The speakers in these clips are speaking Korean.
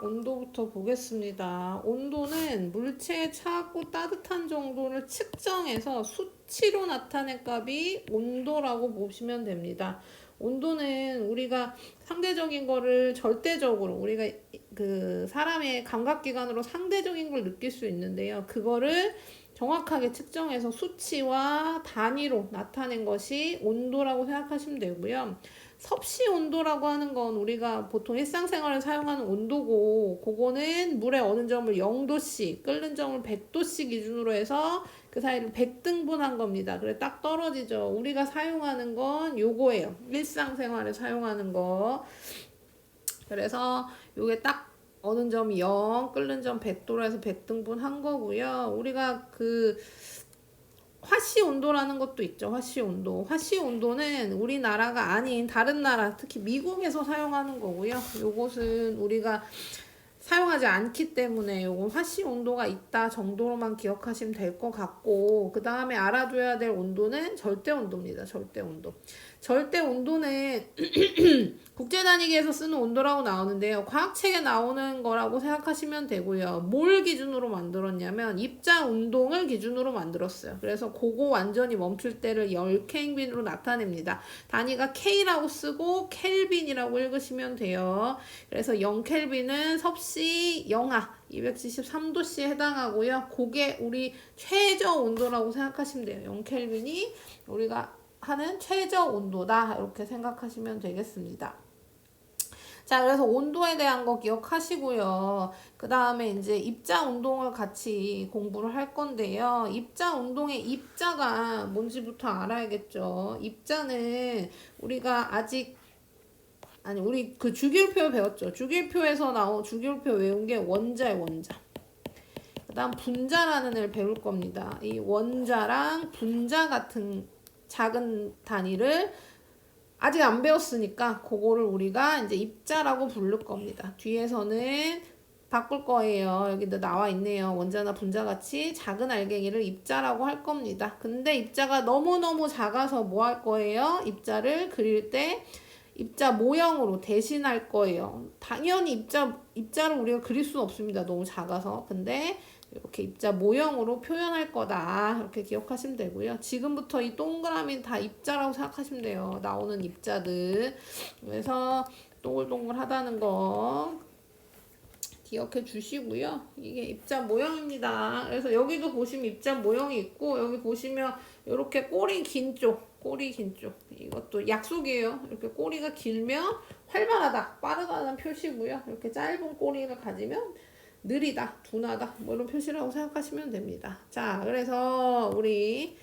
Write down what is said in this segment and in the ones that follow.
온도부터 보겠습니다. 온도는 물체의 차갑고 따뜻한 정도를 측정해서 수치로 나타낸 값이 온도라고 보시면 됩니다. 온도는 우리가 상대적인 거를 절대적으로 우리가 그 사람의 감각기관으로 상대적인 걸 느낄 수 있는데요. 그거를 정확하게 측정해서 수치와 단위로 나타낸 것이 온도라고 생각하시면 되고요. 섭씨 온도라고 하는 건 우리가 보통 일상생활에 사용하는 온도고, 그거는 물의 어느 점을 0도씨, 끓는 점을 100도씨 기준으로 해서 그 사이를 100등분한 겁니다. 그래 딱 떨어지죠. 우리가 사용하는 건 요거예요. 일상생활에 사용하는 거. 그래서 요게 딱 어느 점이 0, 끓는 점 100도로 해서 100등분 한 거고요. 우리가 그 화씨 온도라는 것도 있죠. 화씨 온도. 화씨 온도는 우리나라가 아닌 다른 나라, 특히 미국에서 사용하는 거고요. 요것은 우리가 사용하지 않기 때문에 요건 화씨 온도가 있다 정도로만 기억하시면 될 것 같고, 그 다음에 알아둬야 될 온도는 절대 온도입니다. 절대 온도. 절대 온도는 국제단위기에서 쓰는 온도라고 나오는데요. 과학책에 나오는 거라고 생각하시면 되고요. 뭘 기준으로 만들었냐면 입자 운동을 기준으로 만들었어요. 그래서 그거 완전히 멈출 때를 10켈빈으로 나타냅니다. 단위가 K라고 쓰고 켈빈이라고 읽으시면 돼요. 그래서 0켈빈은 섭씨 영하 273도씨에 해당하고요. 그게 우리 최저 온도라고 생각하시면 돼요. 0켈빈이 우리가 하는 최저 온도다, 이렇게 생각하시면 되겠습니다. 자, 그래서 온도에 대한 거 기억하시고요. 그 다음에 이제 입자 운동을 같이 공부를 할 건데요. 입자 운동의 입자가 뭔지부터 알아야겠죠. 입자는 우리가 아직 우리 그 주기율표 배웠죠. 주기율표에서 주기율표 외운 게 원자예요, 원자. 그 다음 분자라는 애를 배울 겁니다. 이 원자랑 분자 같은 작은 단위를 아직 안 배웠으니까 그거를 우리가 이제 입자라고 부를 겁니다. 뒤에서는 바꿀 거예요. 여기도 나와 있네요. 원자나 분자 같이 작은 알갱이를 입자라고 할 겁니다. 근데 입자가 너무너무 작아서 뭐 할 거예요? 입자를 그릴 때 입자 모형으로 대신할 거예요. 당연히 입자를 우리가 그릴 수는 없습니다. 너무 작아서. 근데 이렇게 입자 모형으로 표현할 거다, 이렇게 기억하시면 되고요. 지금부터 이 동그라미 다 입자라고 생각하시면 돼요. 나오는 입자들. 그래서 동글동글하다는 거 기억해 주시고요. 이게 입자 모형입니다. 그래서 여기도 보시면 입자 모형이 있고, 여기 보시면 이렇게 꼬리 긴 쪽, 이것도 약속이에요. 이렇게 꼬리가 길면 활발하다, 빠르다는 표시고요. 이렇게 짧은 꼬리를 가지면 느리다, 둔하다, 뭐 이런 표시라고 생각하시면 됩니다. 자, 그래서 우리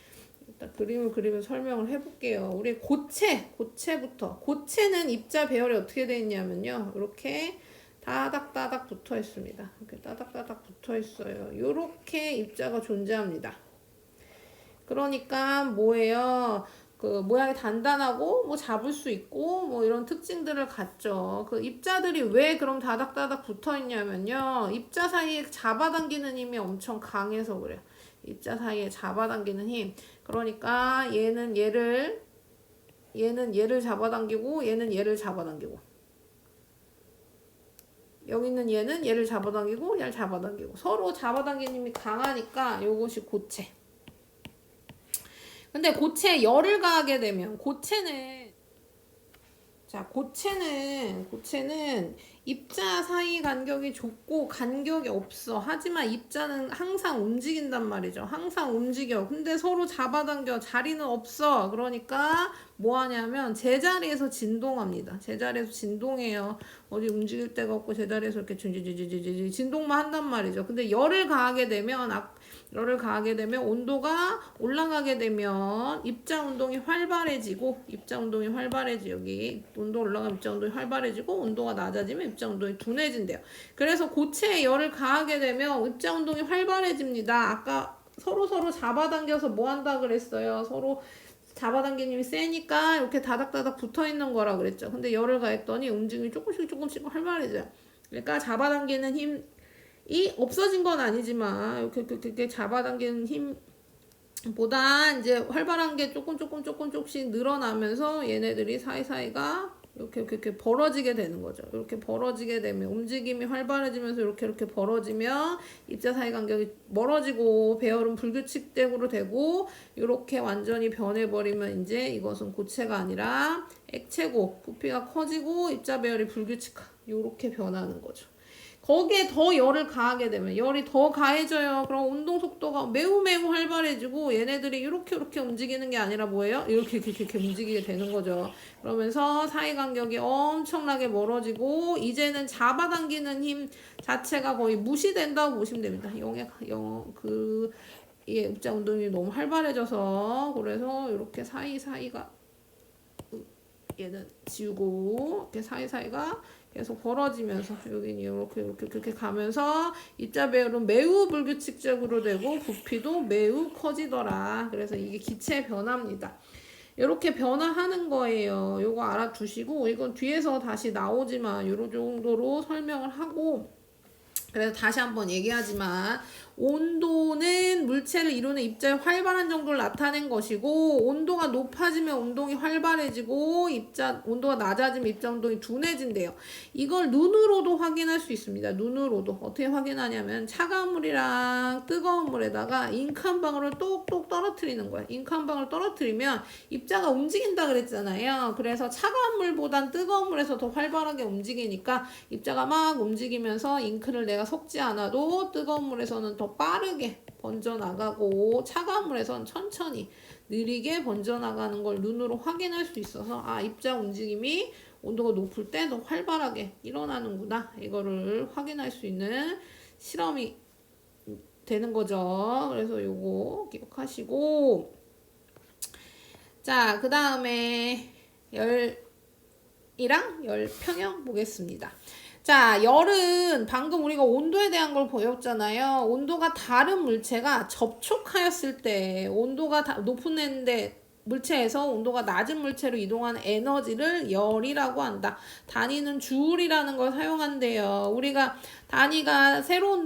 일단 그림을 그리면 설명을 해볼게요. 우리 고체부터. 고체는 입자 배열이 어떻게 되어 있냐면요. 이렇게 따닥따닥 붙어 있습니다. 이렇게 따닥따닥 붙어 있어요. 이렇게 입자가 존재합니다. 그러니까 뭐예요? 그 모양이 단단하고 뭐 잡을 수 있고 뭐 이런 특징들을 갖죠. 그 입자들이 왜 그럼 다닥다닥 붙어 있냐면요. 입자 사이에 잡아당기는 힘이 엄청 강해서 그래요. 입자 사이에 잡아당기는 힘. 그러니까 얘는 얘를 잡아당기고 얘는 얘를 잡아당기고, 여기 있는 얘는 얘를 잡아당기고 얘를 잡아당기고, 서로 잡아당기는 힘이 강하니까 이것이 고체. 근데 고체에 열을 가하게 되면 고체는 입자 사이 간격이 좁고 간격이 없어. 하지만 입자는 항상 움직인단 말이죠. 항상 움직여. 근데 서로 잡아당겨. 자리는 없어. 그러니까 뭐 하냐면 제자리에서 진동합니다. 제자리에서 진동해요. 어디 움직일 데가 없고 제자리에서 이렇게 진동만 한단 말이죠. 근데 열을 가하게 되면 온도가 올라가게 되면 입자 운동이 활발해지고, 여기 온도 올라가면 입자 운동이 활발해지고, 온도가 낮아지면 입자 운동이 둔해진대요. 그래서 고체에 열을 가하게 되면 입자 운동이 활발해집니다. 아까 서로 잡아당겨서 뭐 한다 그랬어요? 서로 잡아당기는 힘이 세니까 이렇게 다닥다닥 붙어 있는 거라 그랬죠. 근데 열을 가했더니 움직임이 조금씩 활발해져요. 그러니까 잡아당기는 힘 이 없어진 건 아니지만 이렇게 잡아당기는 힘보다 이제 활발한 게 조금씩 늘어나면서 얘네들이 사이사이가 이렇게 벌어지게 되는 거죠. 이렇게 벌어지게 되면 움직임이 활발해지면서 이렇게 벌어지면 입자 사이 간격이 멀어지고 배열은 불규칙적으로 되고 이렇게 완전히 변해버리면 이제 이것은 고체가 아니라 액체고 부피가 커지고 입자 배열이 불규칙한 이렇게 변하는 거죠. 거기에 더 열을 가하게 되면 열이 더 가해져요. 그럼 운동 속도가 매우 활발해지고 얘네들이 이렇게 움직이는 게 아니라 뭐예요? 이렇게 움직이게 되는 거죠. 그러면서 사이 간격이 엄청나게 멀어지고 이제는 잡아당기는 힘 자체가 거의 무시된다고 보시면 됩니다. 이 입자 운동이 너무 활발해져서 그래서 이렇게 사이가 얘는 지우고 이렇게 사이가 계속 벌어지면서 여기는 이렇게 가면서 입자 배열은 매우 불규칙적으로 되고 부피도 매우 커지더라. 그래서 이게 기체 변화입니다. 이렇게 변화하는 거예요. 요거 알아두시고 이건 뒤에서 다시 나오지만 요 정도로 설명을 하고 그래서 다시 한번 얘기하지만 온도는 물체를 이루는 입자의 활발한 정도를 나타낸 것이고 온도가 높아지면 운동이 활발해지고 온도가 낮아지면 입자 운동이 둔해진대요. 이걸 눈으로도 확인할 수 있습니다. 눈으로도 어떻게 확인하냐면 차가운 물이랑 뜨거운 물에다가 잉크 한 방울을 똑똑 떨어뜨리는 거예요. 잉크 한 방울 떨어뜨리면 입자가 움직인다 그랬잖아요. 그래서 차가운 물보단 뜨거운 물에서 더 활발하게 움직이니까 입자가 막 움직이면서 잉크를 내가 섞지 않아도 뜨거운 물에서는 더 빠르게 번져나가고 차가운 물에서는 천천히 느리게 번져나가는 걸 눈으로 확인할 수 있어서 입자 움직임이 온도가 높을 때 더 활발하게 일어나는구나 이거를 확인할 수 있는 실험이 되는 거죠. 그래서 요거 기억하시고 자 그 다음에 열이랑 열평형 보겠습니다. 자, 열은 방금 우리가 온도에 대한 걸 보였잖아요. 온도가 다른 물체가 접촉하였을 때 온도가 높은 물체에서 온도가 낮은 물체로 이동하는 에너지를 열이라고 한다. 단위는 줄이라는 걸 사용한대요. 우리가 단위가 새로운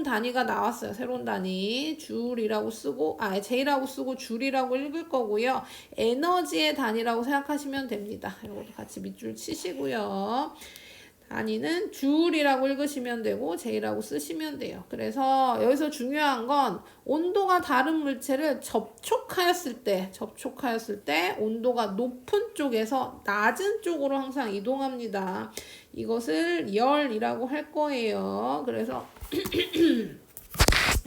단위가 나왔어요. 새로운 단위 줄이라고 쓰고 J라고 쓰고 줄이라고 읽을 거고요. 에너지의 단위라고 생각하시면 됩니다. 이것도 같이 밑줄 치시고요. 단위는 줄이라고 읽으시면 되고 J라고 쓰시면 돼요. 그래서 여기서 중요한 건 온도가 다른 물체를 접촉하였을 때 온도가 높은 쪽에서 낮은 쪽으로 항상 이동합니다. 이것을 열이라고 할 거예요. 그래서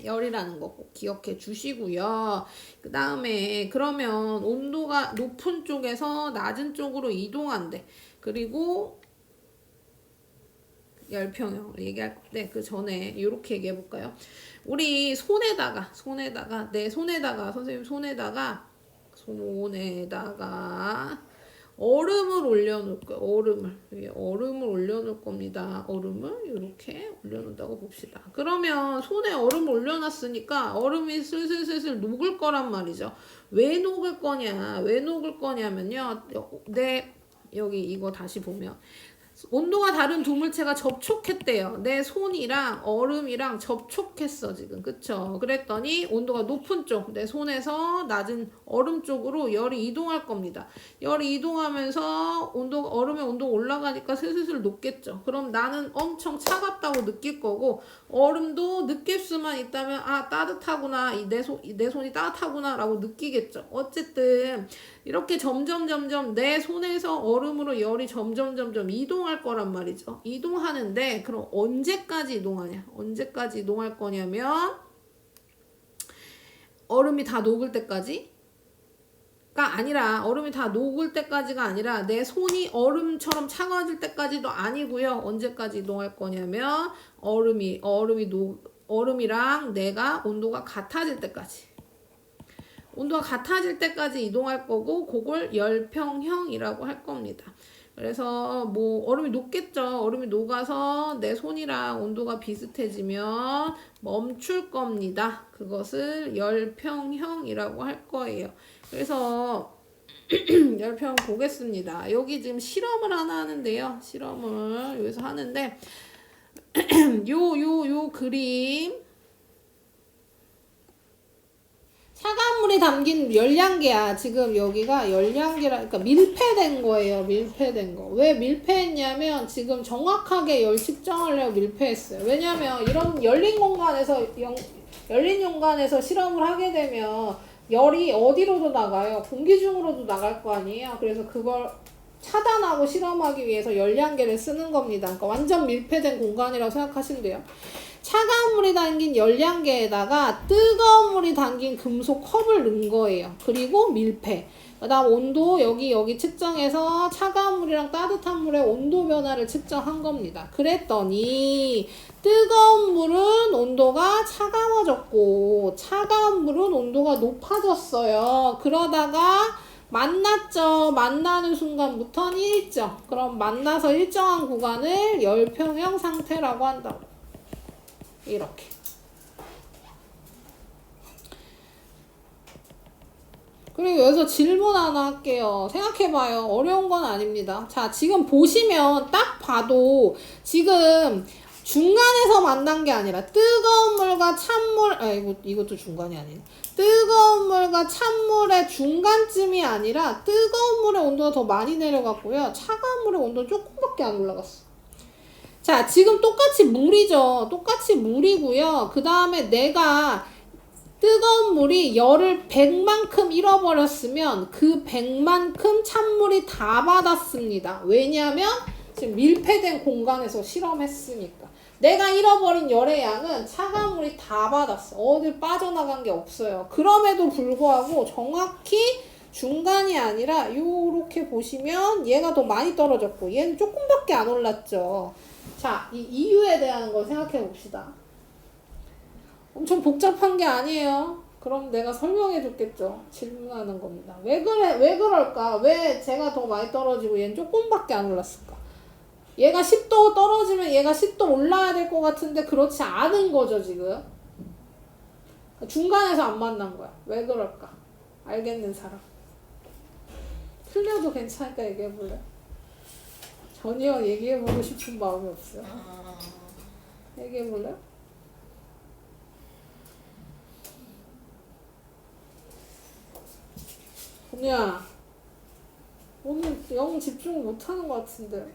열이라는 거 꼭 기억해 주시고요. 그 다음에 그러면 온도가 높은 쪽에서 낮은 쪽으로 이동한대. 그리고 열평형을 얘기할 건데 그 전에 이렇게 얘기해 볼까요? 우리 손에다가 선생님 손에다가 얼음을 올려놓을 거예요. 얼음을 올려놓을 겁니다. 얼음을 이렇게 올려놓는다고 봅시다. 그러면 손에 얼음을 올려놨으니까 얼음이 슬슬 녹을 거란 말이죠. 왜 녹을 거냐면요. 여기 이거 다시 보면 온도가 다른 두 물체가 접촉했대요. 내 손이랑 얼음이랑 접촉했어 지금. 그쵸? 그랬더니 온도가 높은 쪽, 내 손에서 낮은 얼음 쪽으로 열이 이동할 겁니다. 열이 이동하면서 얼음의 온도가 올라가니까 슬슬 녹겠죠. 그럼 나는 엄청 차갑다고 느낄 거고 얼음도 느낄 수만 있다면 따뜻하구나, 내 손이 따뜻하구나 라고 느끼겠죠. 어쨌든 이렇게 점점 내 손에서 얼음으로 열이 점점 이동할 거란 말이죠. 이동하는데 그럼 언제까지 이동할 거냐면 얼음이 다 녹을 때까지가 아니라 내 손이 얼음처럼 차가워질 때까지도 아니고요. 언제까지 이동할 거냐면 얼음이랑 내가 온도가 같아질 때까지 이동할 거고 그걸 열평형이라고 할 겁니다. 그래서 얼음이 녹겠죠. 얼음이 녹아서 내 손이랑 온도가 비슷해지면 멈출 겁니다. 그것을 열평형이라고 할 거예요. 그래서 열평 보겠습니다. 여기 지금 실험을 하나 하는데요. 실험을 여기서 하는데 요 그림 차가운 물이 담긴 열량계야. 지금 여기가 열량계라, 그러니까 밀폐된 거예요. 밀폐된 거. 왜 밀폐했냐면 지금 정확하게 열 측정하려고 밀폐했어요. 왜냐면 이런 열린 공간에서 실험을 하게 되면 열이 어디로도 나가요? 공기 중으로도 나갈 거 아니에요. 그래서 그걸 차단하고 실험하기 위해서 열량계를 쓰는 겁니다. 그러니까 완전 밀폐된 공간이라고 생각하시면 돼요. 차가운 물이 담긴 열량계에다가 뜨거운 물이 담긴 금속 컵을 넣은 거예요. 그리고 밀폐. 그 다음 온도 여기 측정해서 차가운 물이랑 따뜻한 물의 온도 변화를 측정한 겁니다. 그랬더니 뜨거운 물은 온도가 차가워졌고 차가운 물은 온도가 높아졌어요. 그러다가 만났죠. 만나는 순간부터는 일정. 그럼 만나서 일정한 구간을 열평형 상태라고 한다고. 이렇게. 그리고 여기서 질문 하나 할게요. 생각해봐요. 어려운 건 아닙니다. 자, 지금 보시면 딱 봐도 지금 중간에서 만난 게 아니라 뜨거운 물과 찬물, 이것도 중간이 아니네. 뜨거운 물과 찬물의 중간쯤이 아니라 뜨거운 물의 온도가 더 많이 내려갔고요. 차가운 물의 온도는 조금밖에 안 올라갔어. 자, 지금 똑같이 물이죠. 똑같이 물이고요. 그 다음에 내가 뜨거운 물이 열을 100만큼 잃어버렸으면 그 100만큼 찬물이 다 받았습니다. 왜냐하면 지금 밀폐된 공간에서 실험했으니까. 내가 잃어버린 열의 양은 차가운 물이 다 받았어. 어딜 빠져나간 게 없어요. 그럼에도 불구하고 정확히 중간이 아니라 요렇게 보시면 얘가 더 많이 떨어졌고 얘는 조금밖에 안 올랐죠. 자, 이 이유에 대한 걸 생각해 봅시다. 엄청 복잡한 게 아니에요. 그럼 내가 설명해 줬겠죠. 질문하는 겁니다. 왜 그럴까? 왜 제가 더 많이 떨어지고 얘는 조금밖에 안 올랐을까? 얘가 10도 떨어지면 얘가 10도 올라야 될 것 같은데 그렇지 않은 거죠, 지금. 중간에서 안 만난 거야. 왜 그럴까? 알겠는 사람. 틀려도 괜찮으니까 얘기해 볼래? 전혀 얘기해보고 싶은 마음이 없어요. 얘기해볼래요? 언니야, 오늘 영 집중 못하는 것 같은데.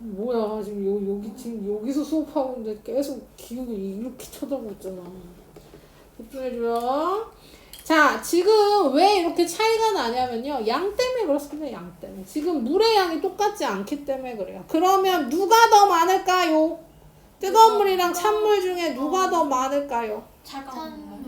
뭐야, 지금 여기서 수업하고 있는데 계속 기억이 이렇게 쳐다보고 있잖아. 집중해줘요. 자, 지금 왜 이렇게 차이가 나냐면요. 양 때문에 그렇습니다. 양 때문에. 지금 물의 양이 똑같지 않기 때문에 그래요. 그러면 누가 더 많을까요? 뜨거운 물이랑 찬물 중에 누가 더 많을까요? 차가운 물.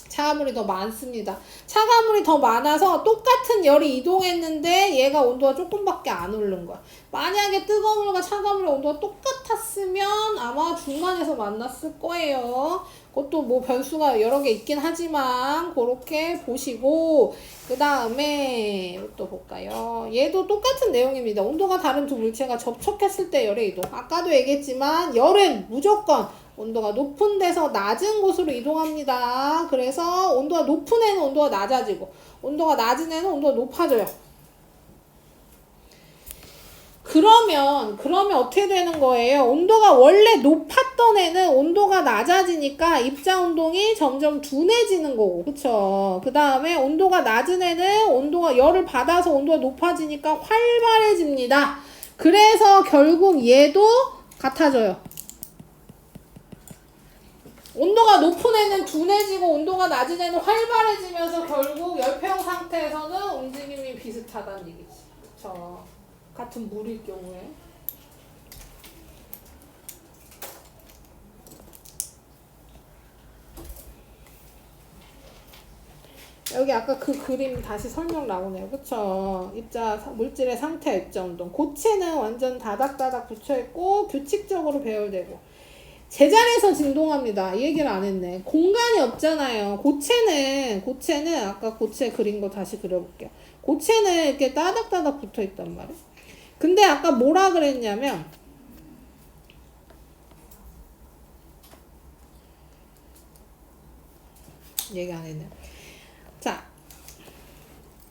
차가운 물이 더 많습니다. 차가운 물이 더 많아서 똑같은 열이 이동했는데 얘가 온도가 조금밖에 안 오른 거야. 만약에 뜨거운 물과 차가운 물의 온도가 똑같았으면 아마 중간에서 만났을 거예요. 그것도 뭐 변수가 여러 개 있긴 하지만 그렇게 보시고 그 다음에 또 볼까요? 얘도 똑같은 내용입니다. 온도가 다른 두 물체가 접촉했을 때 열의 이동. 아까도 얘기했지만 열은 무조건 온도가 높은 데서 낮은 곳으로 이동합니다. 그래서 온도가 높은 애는 온도가 낮아지고 온도가 낮은 애는 온도가 높아져요. 그러면 어떻게 되는 거예요? 온도가 원래 높았던 애는 온도가 낮아지니까 입자운동이 점점 둔해지는 거고, 그쵸? 그 다음에 온도가 낮은 애는 온도가 열을 받아서 온도가 높아지니까 활발해집니다. 그래서 결국 얘도 같아져요. 온도가 높은 애는 둔해지고 온도가 낮은 애는 활발해지면서 결국 열평 상태에서는 움직임이 비슷하다는 얘기지. 그쵸? 같은 물일 경우에. 여기 아까 그 그림 다시 설명 나오네요. 그쵸? 물질의 상태 입자운동. 고체는 완전 다닥다닥 붙여있고 규칙적으로 배열되고 제자리에서 진동합니다. 이 얘기를 안 했네. 공간이 없잖아요. 고체는 아까 고체 그린 거 다시 그려볼게요. 고체는 이렇게 따닥따닥 붙어있단 말이에요. 근데 아까 뭐라 그랬냐면 얘기 안 했네. 자,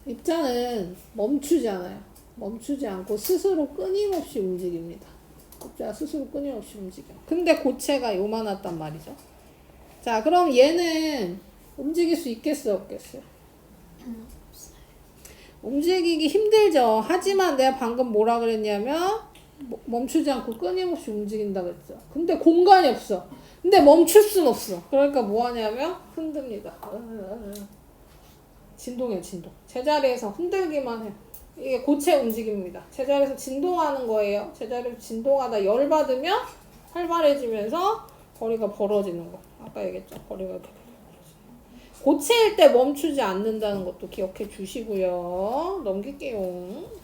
입자는 멈추지 않아요. 멈추지 않고 스스로 끊임없이 움직입니다. 입자가 스스로 끊임없이 움직여. 근데 고체가 요만했단 말이죠. 자, 그럼 얘는 움직일 수 있겠어, 없겠어요? 움직이기 힘들죠. 하지만 내가 방금 뭐라 그랬냐면 멈추지 않고 끊임없이 움직인다 그랬죠. 근데 공간이 없어. 근데 멈출 순 없어. 그러니까 뭐 하냐면 흔듭니다. 진동이에요, 진동. 제자리에서 흔들기만 해요. 이게 고체 움직임입니다. 제자리에서 진동하는 거예요. 제자리에서 진동하다 열받으면 활발해지면서 거리가 벌어지는 거. 아까 얘기했죠. 거리가 이렇게 벌어지는 거. 고체일 때 멈추지 않는다는 것도 기억해 주시고요. 넘길게요.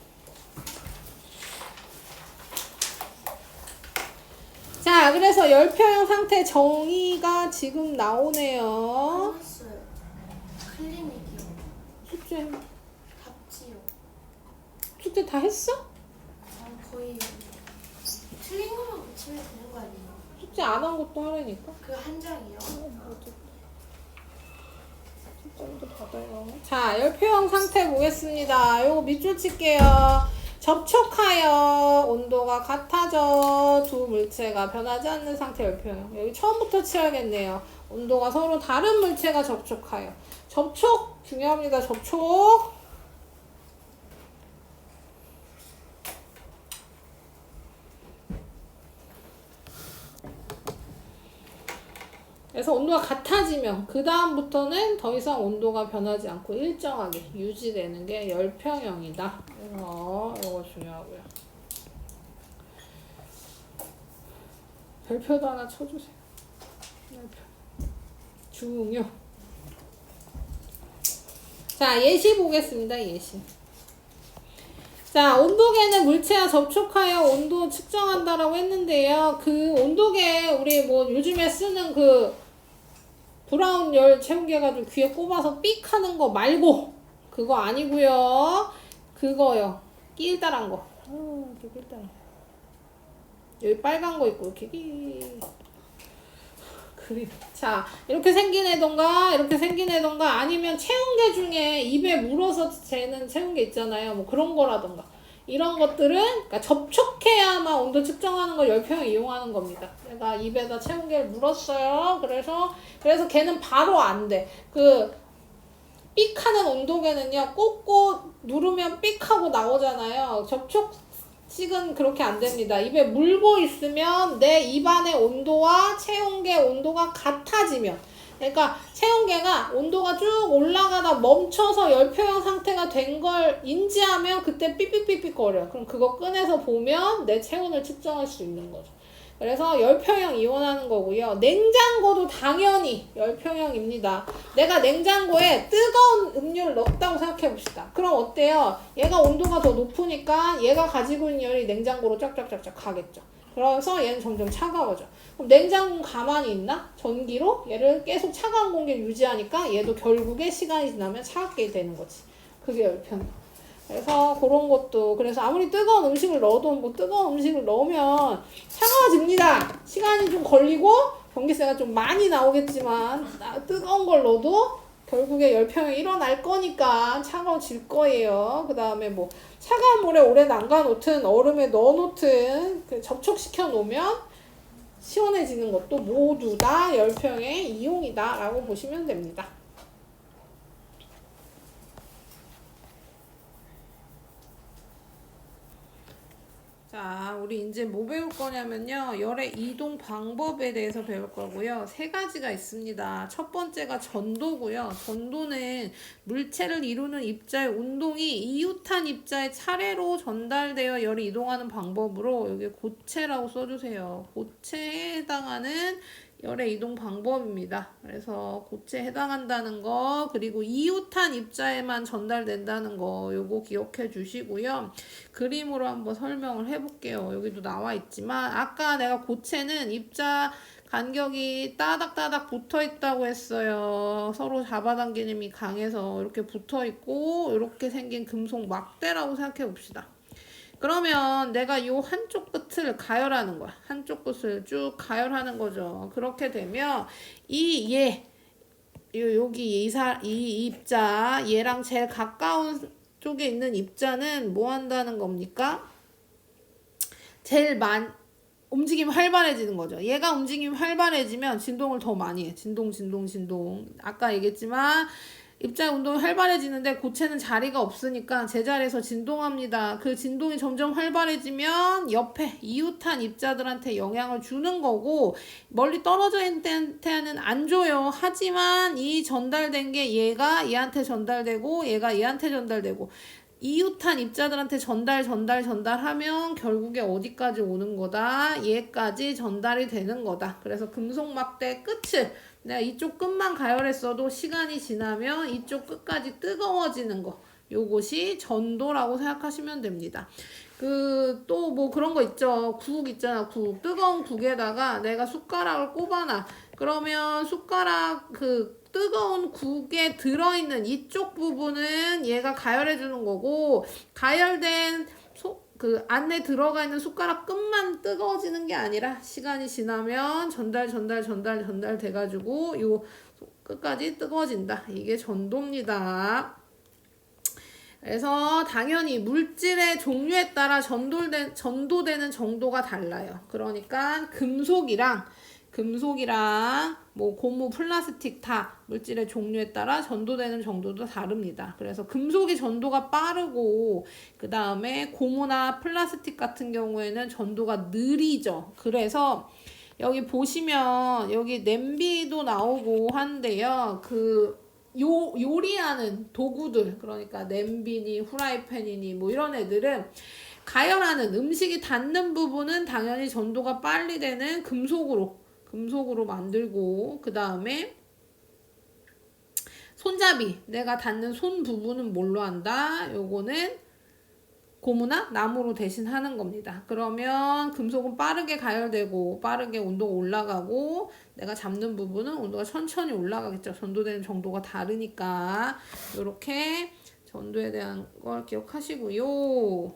자, 그래서 열평형 상태 정의가 지금 나오네요. 클리닉이요. 숙제 답지요. 숙제 다 했어? 거의 틀린 것만 붙이면 되는 거 아니에요? 숙제 안 한 것도 하라니까. 그 한 장이요? 숙제도 받아요. 자, 열평형 상태 보겠습니다. 요거 밑줄 칠게요. 접촉하여 온도가 같아져 두 물체가 변하지 않는 상태 열평형. 여기 처음부터 치야겠네요. 온도가 서로 다른 물체가 접촉하여. 접촉 중요합니다. 접촉. 그래서 온도가 같아지면 그 다음부터는 더 이상 온도가 변하지 않고 일정하게 유지되는 게 열평형이다. 그래서 이거 중요하고요. 별표도 하나 쳐주세요. 별표. 중요. 자, 예시 보겠습니다. 예시. 자, 온도계는 물체와 접촉하여 온도 측정한다라고 했는데요. 그 온도계 우리 뭐 요즘에 쓰는 그 브라운 열 채우기 해가지고 귀에 꼽아서 삑 하는 거 말고 그거 아니고요. 그거요. 낄다란 거. 이렇게 낄다란 거. 여기 빨간 거 있고 이렇게 그림. 자, 이렇게 생긴 애던가 이렇게 생긴 애던가 아니면 체온계 중에 입에 물어서 재는 체온계 있잖아요. 뭐 그런 거라던가 이런 것들은 그러니까 접촉해야만 온도 측정하는 걸 열평형 이용하는 겁니다. 내가 입에다 체온계를 물었어요. 그래서 걔는 바로 안 돼. 그 삑하는 온도계는요. 꽂고 누르면 삑하고 나오잖아요. 접촉식은 그렇게 안 됩니다. 입에 물고 있으면 내 입안의 온도와 체온계 온도가 같아지면 그러니까 체온계가 온도가 쭉 올라가다 멈춰서 열평형 상태가 된 걸 인지하면 그때 삐삐삐삐 거려. 그럼 그거 꺼내서 보면 내 체온을 측정할 수 있는 거죠. 그래서 열평형 이온하는 거고요. 냉장고도 당연히 열평형입니다. 내가 냉장고에 뜨거운 음료를 넣었다고 생각해 봅시다. 그럼 어때요? 얘가 온도가 더 높으니까 얘가 가지고 있는 열이 냉장고로 쫙쫙쫙쫙 가겠죠. 그래서 얘는 점점 차가워져. 그럼 냉장고는 가만히 있나? 전기로 얘를 계속 차가운 공기를 유지하니까 얘도 결국에 시간이 지나면 차갑게 되는 거지. 그게 열평형. 그래서 그런 것도 그래서 아무리 뜨거운 음식을 넣어도 뭐 뜨거운 음식을 넣으면 차가워집니다. 시간이 좀 걸리고 전기세가 좀 많이 나오겠지만 뜨거운 걸 넣어도 결국에 열평이 일어날 거니까 차가워질 거예요. 그 다음에 뭐 차가운 물에 오래 담가놓든 얼음에 넣어놓든 접촉시켜 놓으면 시원해지는 것도 모두 다 열평의 이용이다 라고 보시면 됩니다. 자, 우리 이제 뭐 배울 거냐면요. 열의 이동 방법에 대해서 배울 거고요. 세 가지가 있습니다. 첫 번째가 전도고요. 전도는 물체를 이루는 입자의 운동이 이웃한 입자의 차례로 전달되어 열이 이동하는 방법으로 여기 고체라고 써주세요. 고체에 해당하는 열의 이동 방법입니다. 그래서 고체에 해당한다는 거 그리고 이웃한 입자에만 전달된다는 거 요거 기억해 주시고요. 그림으로 한번 설명을 해볼게요. 여기도 나와 있지만 아까 내가 고체는 입자 간격이 따닥따닥 붙어 있다고 했어요. 서로 잡아당기는 힘이 강해서 이렇게 붙어 있고 이렇게 생긴 금속 막대라고 생각해 봅시다. 그러면 내가 이 한쪽 끝을 가열하는 거야. 한쪽 끝을 쭉 가열하는 거죠. 그렇게 되면 여기 이 입자 얘랑 제일 가까운 쪽에 있는 입자는 뭐 한다는 겁니까? 제일 움직임이 활발해지는 거죠. 얘가 움직임이 활발해지면 진동을 더 많이 해. 진동. 아까 얘기했지만 입자 운동이 활발해지는데 고체는 자리가 없으니까 제자리에서 진동합니다. 그 진동이 점점 활발해지면 옆에 이웃한 입자들한테 영향을 주는 거고 멀리 떨어져 있는 데한테는 안 줘요. 하지만 이 전달된 게 얘가 얘한테 전달되고 얘가 얘한테 전달되고 이웃한 입자들한테 전달하면 결국에 어디까지 오는 거다? 얘까지 전달이 되는 거다. 그래서 금속막대 끝을 내가 이쪽 끝만 가열했어도 시간이 지나면 이쪽 끝까지 뜨거워지는 거. 요것이 전도라고 생각하시면 됩니다. 또 뭐 그런 거 있죠. 국 있잖아, 국. 뜨거운 국에다가 내가 숟가락을 꼽아놔. 그러면 숟가락 뜨거운 국에 들어있는 이쪽 부분은 얘가 가열해 주는 거고, 가열된 안에 들어가 있는 숟가락 끝만 뜨거워지는 게 아니라 시간이 지나면 전달 돼가지고 요 끝까지 뜨거워진다. 이게 전도입니다. 그래서 당연히 물질의 종류에 따라 전도되는 정도가 달라요. 그러니까 금속이랑 뭐 고무, 플라스틱 다 물질의 종류에 따라 전도되는 정도도 다릅니다. 그래서 금속이 전도가 빠르고 그 다음에 고무나 플라스틱 같은 경우에는 전도가 느리죠. 그래서 여기 보시면 여기 냄비도 나오고 한데요. 요리하는 도구들, 그러니까 냄비니 후라이팬이니 뭐 이런 애들은 가열하는 음식이 닿는 부분은 당연히 전도가 빨리 되는 금속으로 만들고, 그 다음에 손잡이, 내가 닿는 손 부분은 뭘로 한다? 요거는 고무나 나무로 대신 하는 겁니다. 그러면 금속은 빠르게 가열되고 빠르게 온도가 올라가고 내가 잡는 부분은 온도가 천천히 올라가겠죠. 전도되는 정도가 다르니까 이렇게 전도에 대한 걸 기억하시고요.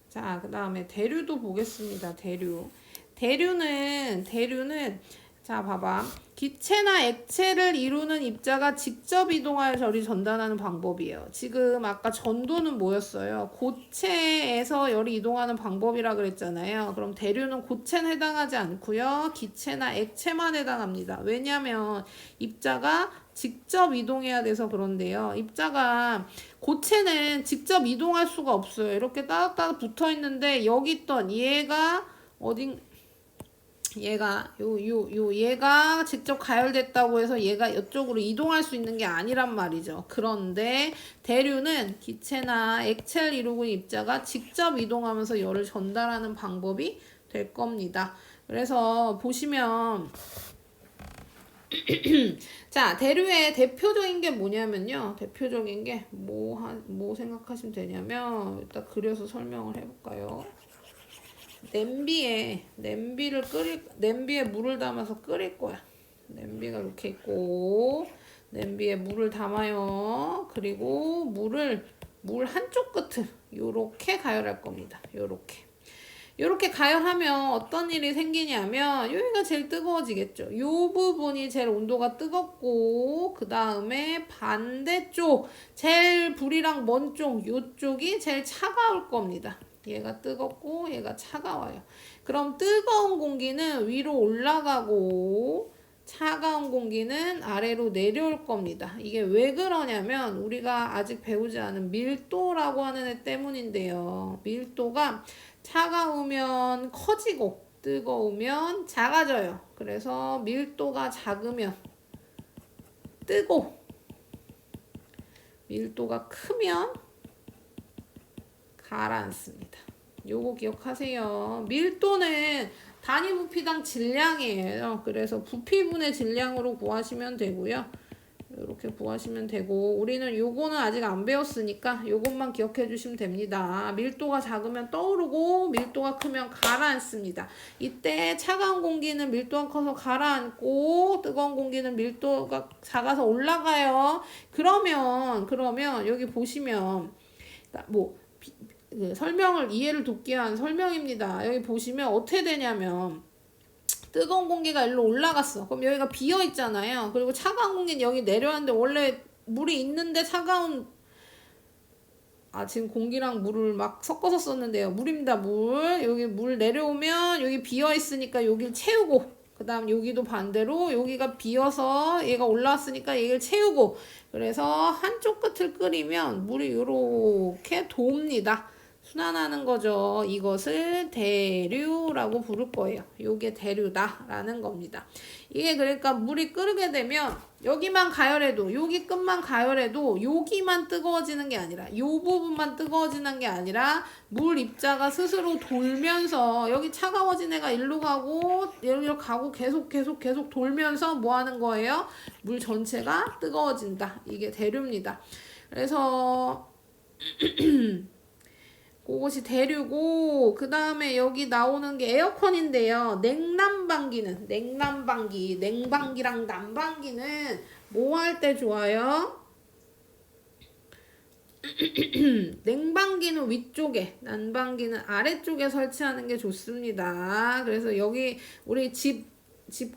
자, 그 다음에 대류도 보겠습니다. 대류는 자, 봐봐. 기체나 액체를 이루는 입자가 직접 이동하여 열이 전달하는 방법이에요. 지금 아까 전도는 뭐였어요? 고체에서 열이 이동하는 방법이라 그랬잖아요. 그럼 대류는 고체는 해당하지 않고요. 기체나 액체만 해당합니다. 왜냐면 입자가 직접 이동해야 돼서 그런데요. 고체는 직접 이동할 수가 없어요. 이렇게 따닥따닥 붙어 있는데 여기 있던 얘가 얘가 직접 가열됐다고 해서 얘가 이쪽으로 이동할 수 있는 게 아니란 말이죠. 그런데 대류는 기체나 액체를 이루고 있는 입자가 직접 이동하면서 열을 전달하는 방법이 될 겁니다. 그래서 보시면 자, 대류의 대표적인 게 뭐냐면요. 대표적인 게 뭐 생각하시면 되냐면 일단 그려서 설명을 해볼까요? 냄비에 물을 담아서 끓일 거야. 냄비가 이렇게 있고 냄비에 물을 담아요. 그리고 물 한쪽 끝을 요렇게 가열할 겁니다. 요렇게 가열하면 어떤 일이 생기냐면 여기가 제일 뜨거워지겠죠. 요 부분이 제일 온도가 뜨겁고 그 다음에 반대쪽 제일 불이랑 먼 쪽 요쪽이 제일 차가울 겁니다. 얘가 뜨겁고 얘가 차가워요. 그럼 뜨거운 공기는 위로 올라가고 차가운 공기는 아래로 내려올 겁니다. 이게 왜 그러냐면 우리가 아직 배우지 않은 밀도라고 하는 애 때문인데요. 밀도가 차가우면 커지고 뜨거우면 작아져요. 그래서 밀도가 작으면 뜨고 밀도가 크면 가라앉습니다. 요거 기억하세요. 밀도는 단위 부피당 질량이에요. 그래서 부피분의 질량으로 구하시면 되고요. 이렇게 구하시면 되고 우리는 요거는 아직 안 배웠으니까 요것만 기억해 주시면 됩니다. 밀도가 작으면 떠오르고 밀도가 크면 가라앉습니다. 이때 차가운 공기는 밀도가 커서 가라앉고 뜨거운 공기는 밀도가 작아서 올라가요. 그러면 여기 보시면 설명을 이해를 돕기 위한 설명입니다. 여기 보시면 어떻게 되냐면 뜨거운 공기가 일로 올라갔어. 그럼 여기가 비어 있잖아요. 그리고 차가운 공기는 여기 내려왔는데 원래 물이 있는데 차가운 지금 공기랑 물을 막 섞어서 썼는데요. 물입니다, 물. 여기 물 내려오면 여기 비어 있으니까 여기를 채우고, 그 다음 여기도 반대로 여기가 비어서 얘가 올라왔으니까 얘를 채우고, 그래서 한쪽 끝을 끓이면 물이 이렇게 돕니다. 순환하는 거죠. 이것을 대류라고 부를 거예요. 요게 대류다라는 겁니다. 이게 그러니까 물이 끓게 되면 여기만 가열해도, 여기 끝만 가열해도 여기만 뜨거워지는 게 아니라, 요 부분만 뜨거워지는 게 아니라 물 입자가 스스로 돌면서 여기 차가워진 애가 일로 가고 여기로 가고 계속 돌면서 뭐 하는 거예요? 물 전체가 뜨거워진다. 이게 대류입니다. 그래서 그것이 대류고, 그 다음에 여기 나오는 게 에어컨인데요. 냉난방기는, 냉방기랑 난방기는 뭐 할 때 좋아요? 냉방기는 위쪽에, 난방기는 아래쪽에 설치하는 게 좋습니다. 그래서 여기 우리 집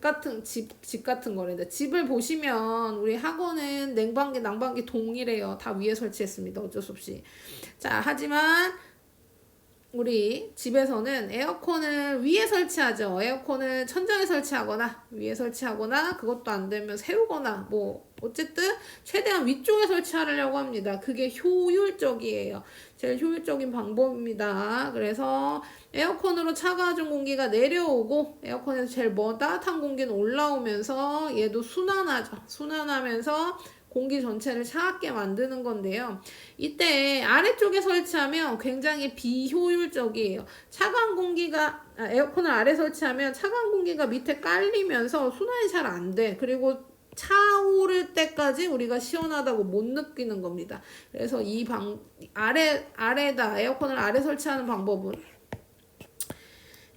같은 거래요. 집을 보시면 우리 학원은 냉방기, 난방기 동일해요. 다 위에 설치했습니다. 어쩔 수 없이. 자, 하지만 우리 집에서는 에어컨을 위에 설치하죠. 에어컨을 천장에 설치하거나 위에 설치하거나, 그것도 안 되면 세우거나, 뭐 어쨌든 최대한 위쪽에 설치하려고 합니다. 그게 효율적이에요. 제일 효율적인 방법입니다. 그래서 에어컨으로 차가워진 공기가 내려오고, 에어컨에서 제일 따뜻한 공기는 올라오면서 얘도 순환하죠. 순환하면서 공기 전체를 차갑게 만드는 건데요. 이때 아래쪽에 설치하면 굉장히 비효율적이에요. 차가운 공기가, 에어컨을 아래 설치하면 차가운 공기가 밑에 깔리면서 순환이 잘 안 돼. 그리고 차오를 때까지 우리가 시원하다고 못 느끼는 겁니다. 그래서 아래다, 에어컨을 아래 설치하는 방법은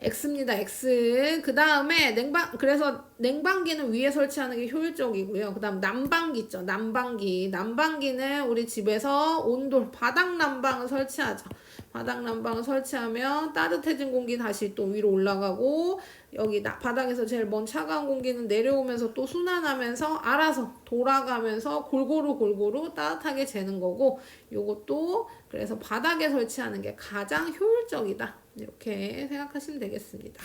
X입니다. X. 그 다음에 그래서 냉방기는 위에 설치하는 게 효율적이고요. 그 다음 난방기 있죠. 난방기는 우리 집에서 바닥 난방을 설치하죠. 바닥 난방을 설치하면 따뜻해진 공기 다시 또 위로 올라가고, 여기 바닥에서 제일 먼 차가운 공기는 내려오면서 또 순환하면서 알아서 돌아가면서 골고루 따뜻하게 재는 거고, 요것도 그래서 바닥에 설치하는 게 가장 효율적이다. 이렇게 생각하시면 되겠습니다.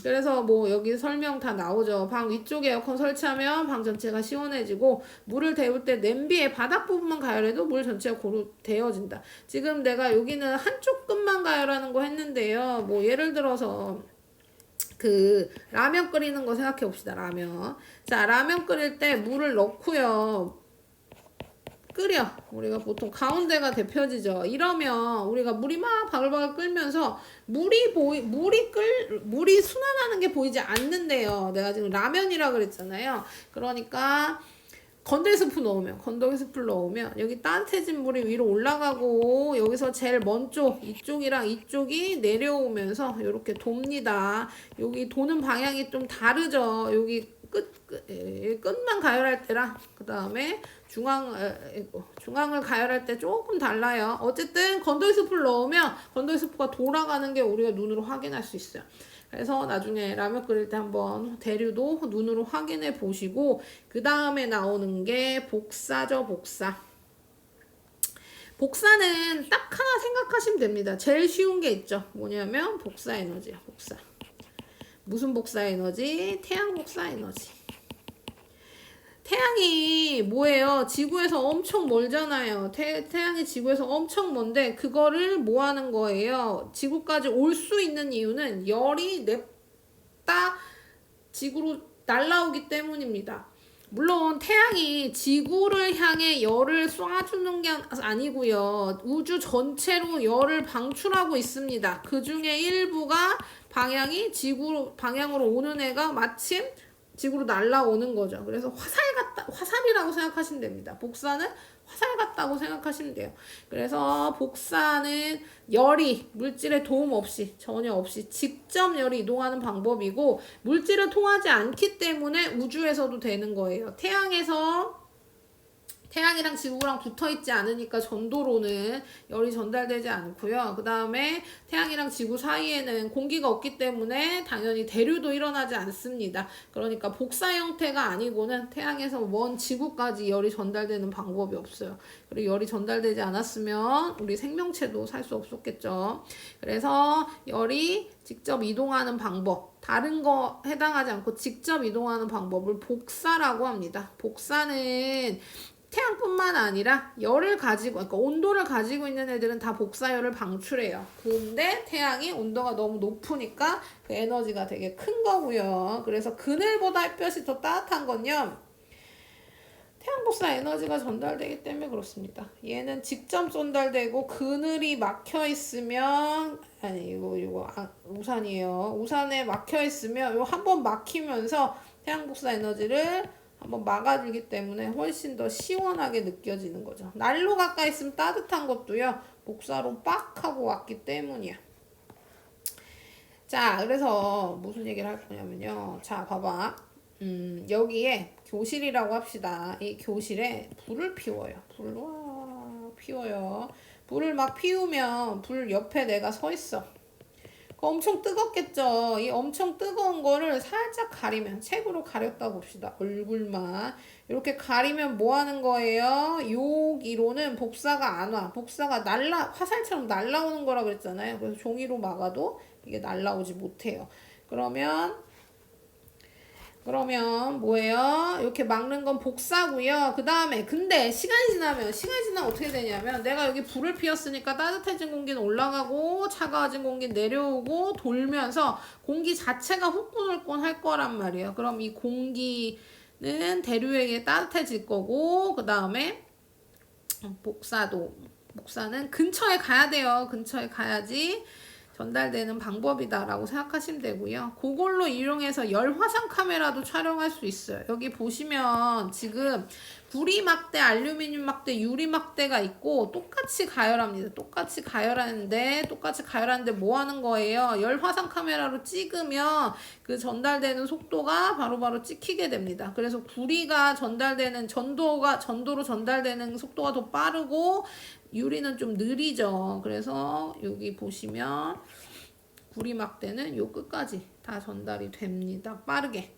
그래서 뭐 여기 설명 다 나오죠. 방 위쪽에 에어컨 설치하면 방 전체가 시원해지고, 물을 데울 때 냄비의 바닥 부분만 가열해도 물 전체가 고루 데워진다. 지금 내가 여기는 한쪽 끝만 가열하는 거 했는데요. 뭐 예를 들어서 그 라면 끓이는 거 생각해 봅시다. 라면 끓일 때 물을 넣고요. 끓여. 우리가 보통 가운데가 데펴지죠. 이러면 우리가 물이 막 바글바글 끓면서 물이 순환하는 게 보이지 않는데요. 내가 지금 라면이라 그랬잖아요. 그러니까 건더기스프 넣으면 여기 따뜻해진 물이 위로 올라가고, 여기서 제일 먼 쪽, 이쪽이랑 이쪽이 내려오면서 이렇게 돕니다. 여기 도는 방향이 좀 다르죠. 여기 끝만 가열할 때랑 그 다음에 중앙을 가열할 때 조금 달라요. 어쨌든 건더기스프를 넣으면 건더기스프가 돌아가는 게 우리가 눈으로 확인할 수 있어요. 그래서 나중에 라면 끓일 때 한번 대류도 눈으로 확인해 보시고, 그 다음에 나오는 게 복사죠. 복사는 딱 하나 생각하시면 됩니다. 제일 쉬운 게 있죠. 뭐냐면 복사 에너지야. 무슨 복사 에너지? 태양 복사 에너지. 태양이 뭐예요? 지구에서 엄청 멀잖아요. 태양이 지구에서 엄청 먼데 그거를 뭐 하는 거예요? 지구까지 올 수 있는 이유는 열이 냅다 지구로 날아오기 때문입니다. 물론 태양이 지구를 향해 열을 쏴주는 게 아니고요. 우주 전체로 열을 방출하고 있습니다. 그 중에 일부가 방향이 지구 방향으로 오는 애가 마침 지구로 날아오는 거죠. 그래서 화살이라고 생각하시면 됩니다. 복사는 화살 같다고 생각하시면 돼요. 그래서 복사는 열이 물질의 도움 없이, 전혀 없이 직접 열이 이동하는 방법이고, 물질을 통하지 않기 때문에 우주에서도 되는 거예요. 태양에서 태양이랑 지구랑 붙어있지 않으니까 전도로는 열이 전달되지 않고요. 그 다음에 태양이랑 지구 사이에는 공기가 없기 때문에 당연히 대류도 일어나지 않습니다. 그러니까 복사 형태가 아니고는 태양에서 먼 지구까지 열이 전달되는 방법이 없어요. 그리고 열이 전달되지 않았으면 우리 생명체도 살 수 없었겠죠. 그래서 열이 직접 이동하는 방법, 다른 거 해당하지 않고 직접 이동하는 방법을 복사라고 합니다. 복사는 태양뿐만 아니라 열을 가지고, 그러니까 온도를 가지고 있는 애들은 다 복사열을 방출해요. 근데 태양이 온도가 너무 높으니까 그 에너지가 되게 큰 거고요. 그래서 그늘보다 햇볕이 더 따뜻한 건요, 태양 복사 에너지가 전달되기 때문에 그렇습니다. 얘는 직접 전달되고 그늘이 막혀 있으면, 아니 이거 우산이에요. 우산에 막혀 있으면 이거 한번 막히면서 태양 복사 에너지를 한번 막아주기 때문에 훨씬 더 시원하게 느껴지는 거죠. 난로 가까이 있으면 따뜻한 것도요, 복사로 빡 하고 왔기 때문이야. 자, 그래서 무슨 얘기를 할 거냐면요. 자, 봐봐. 여기에 교실이라고 합시다. 이 교실에 불을 피워요. 피워요. 불을 막 피우면 불 옆에 내가 서 있어. 엄청 뜨겁겠죠. 이 엄청 뜨거운 거를 살짝 가리면, 책으로 가렸다 봅시다. 얼굴만 이렇게 가리면 뭐 하는 거예요? 여기로는 복사가 안 와. 복사가 화살처럼 날라오는 거라 그랬잖아요. 그래서 종이로 막아도 이게 날라오지 못해요. 그러면 뭐예요? 이렇게 막는 건 복사고요. 그 다음에 근데 시간이 지나면 어떻게 되냐면, 내가 여기 불을 피웠으니까 따뜻해진 공기는 올라가고 차가워진 공기는 내려오고 돌면서 공기 자체가 후끈후끈 할 거란 말이에요. 그럼 이 공기는 대류에게 따뜻해질 거고, 그 다음에 복사는 근처에 가야 돼요. 근처에 가야지 전달되는 방법이다라고 생각하시면 되고요. 그걸로 이용해서 열화상 카메라도 촬영할 수 있어요. 여기 보시면 지금 구리 막대, 알루미늄 막대, 유리 막대가 있고 똑같이 가열합니다. 똑같이 가열하는데 뭐 하는 거예요? 열화상 카메라로 찍으면 그 전달되는 속도가 바로바로 찍히게 됩니다. 그래서 구리가 전도로 전달되는 속도가 더 빠르고 유리는 좀 느리죠. 그래서 여기 보시면 구리 막대는 요 끝까지 다 전달이 됩니다. 빠르게.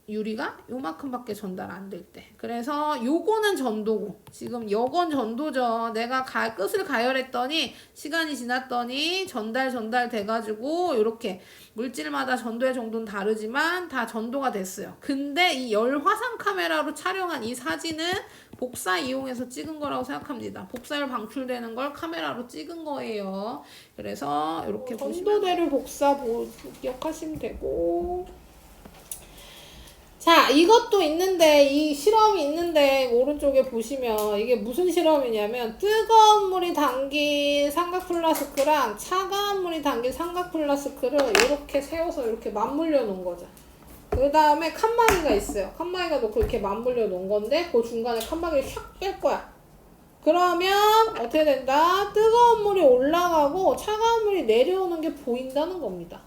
유리가 요만큼밖에 전달 안 될 때. 그래서 요거는 전도고, 지금 요건 전도죠. 내가 끝을 가열했더니 시간이 지났더니 전달돼가지고 요렇게 물질마다 전도의 정도는 다르지만 다 전도가 됐어요. 근데 이 열화상 카메라로 촬영한 이 사진은 복사 이용해서 찍은 거라고 생각합니다. 복사열 방출되는 걸 카메라로 찍은 거예요. 그래서 이렇게 전도대를 복사 기억하시면 되고, 자, 이것도 있는데, 이 실험이 있는데, 오른쪽에 보시면 이게 무슨 실험이냐면, 뜨거운 물이 담긴 삼각 플라스크랑 차가운 물이 담긴 삼각 플라스크를 이렇게 세워서 이렇게 맞물려 놓은 거죠. 그 다음에 칸막이가 있어요. 칸막이가 놓고 이렇게 맞물려 놓은 건데, 그 중간에 칸막이를 샥 뺄 거야. 그러면 어떻게 된다? 뜨거운 물이 올라가고 차가운 물이 내려오는 게 보인다는 겁니다.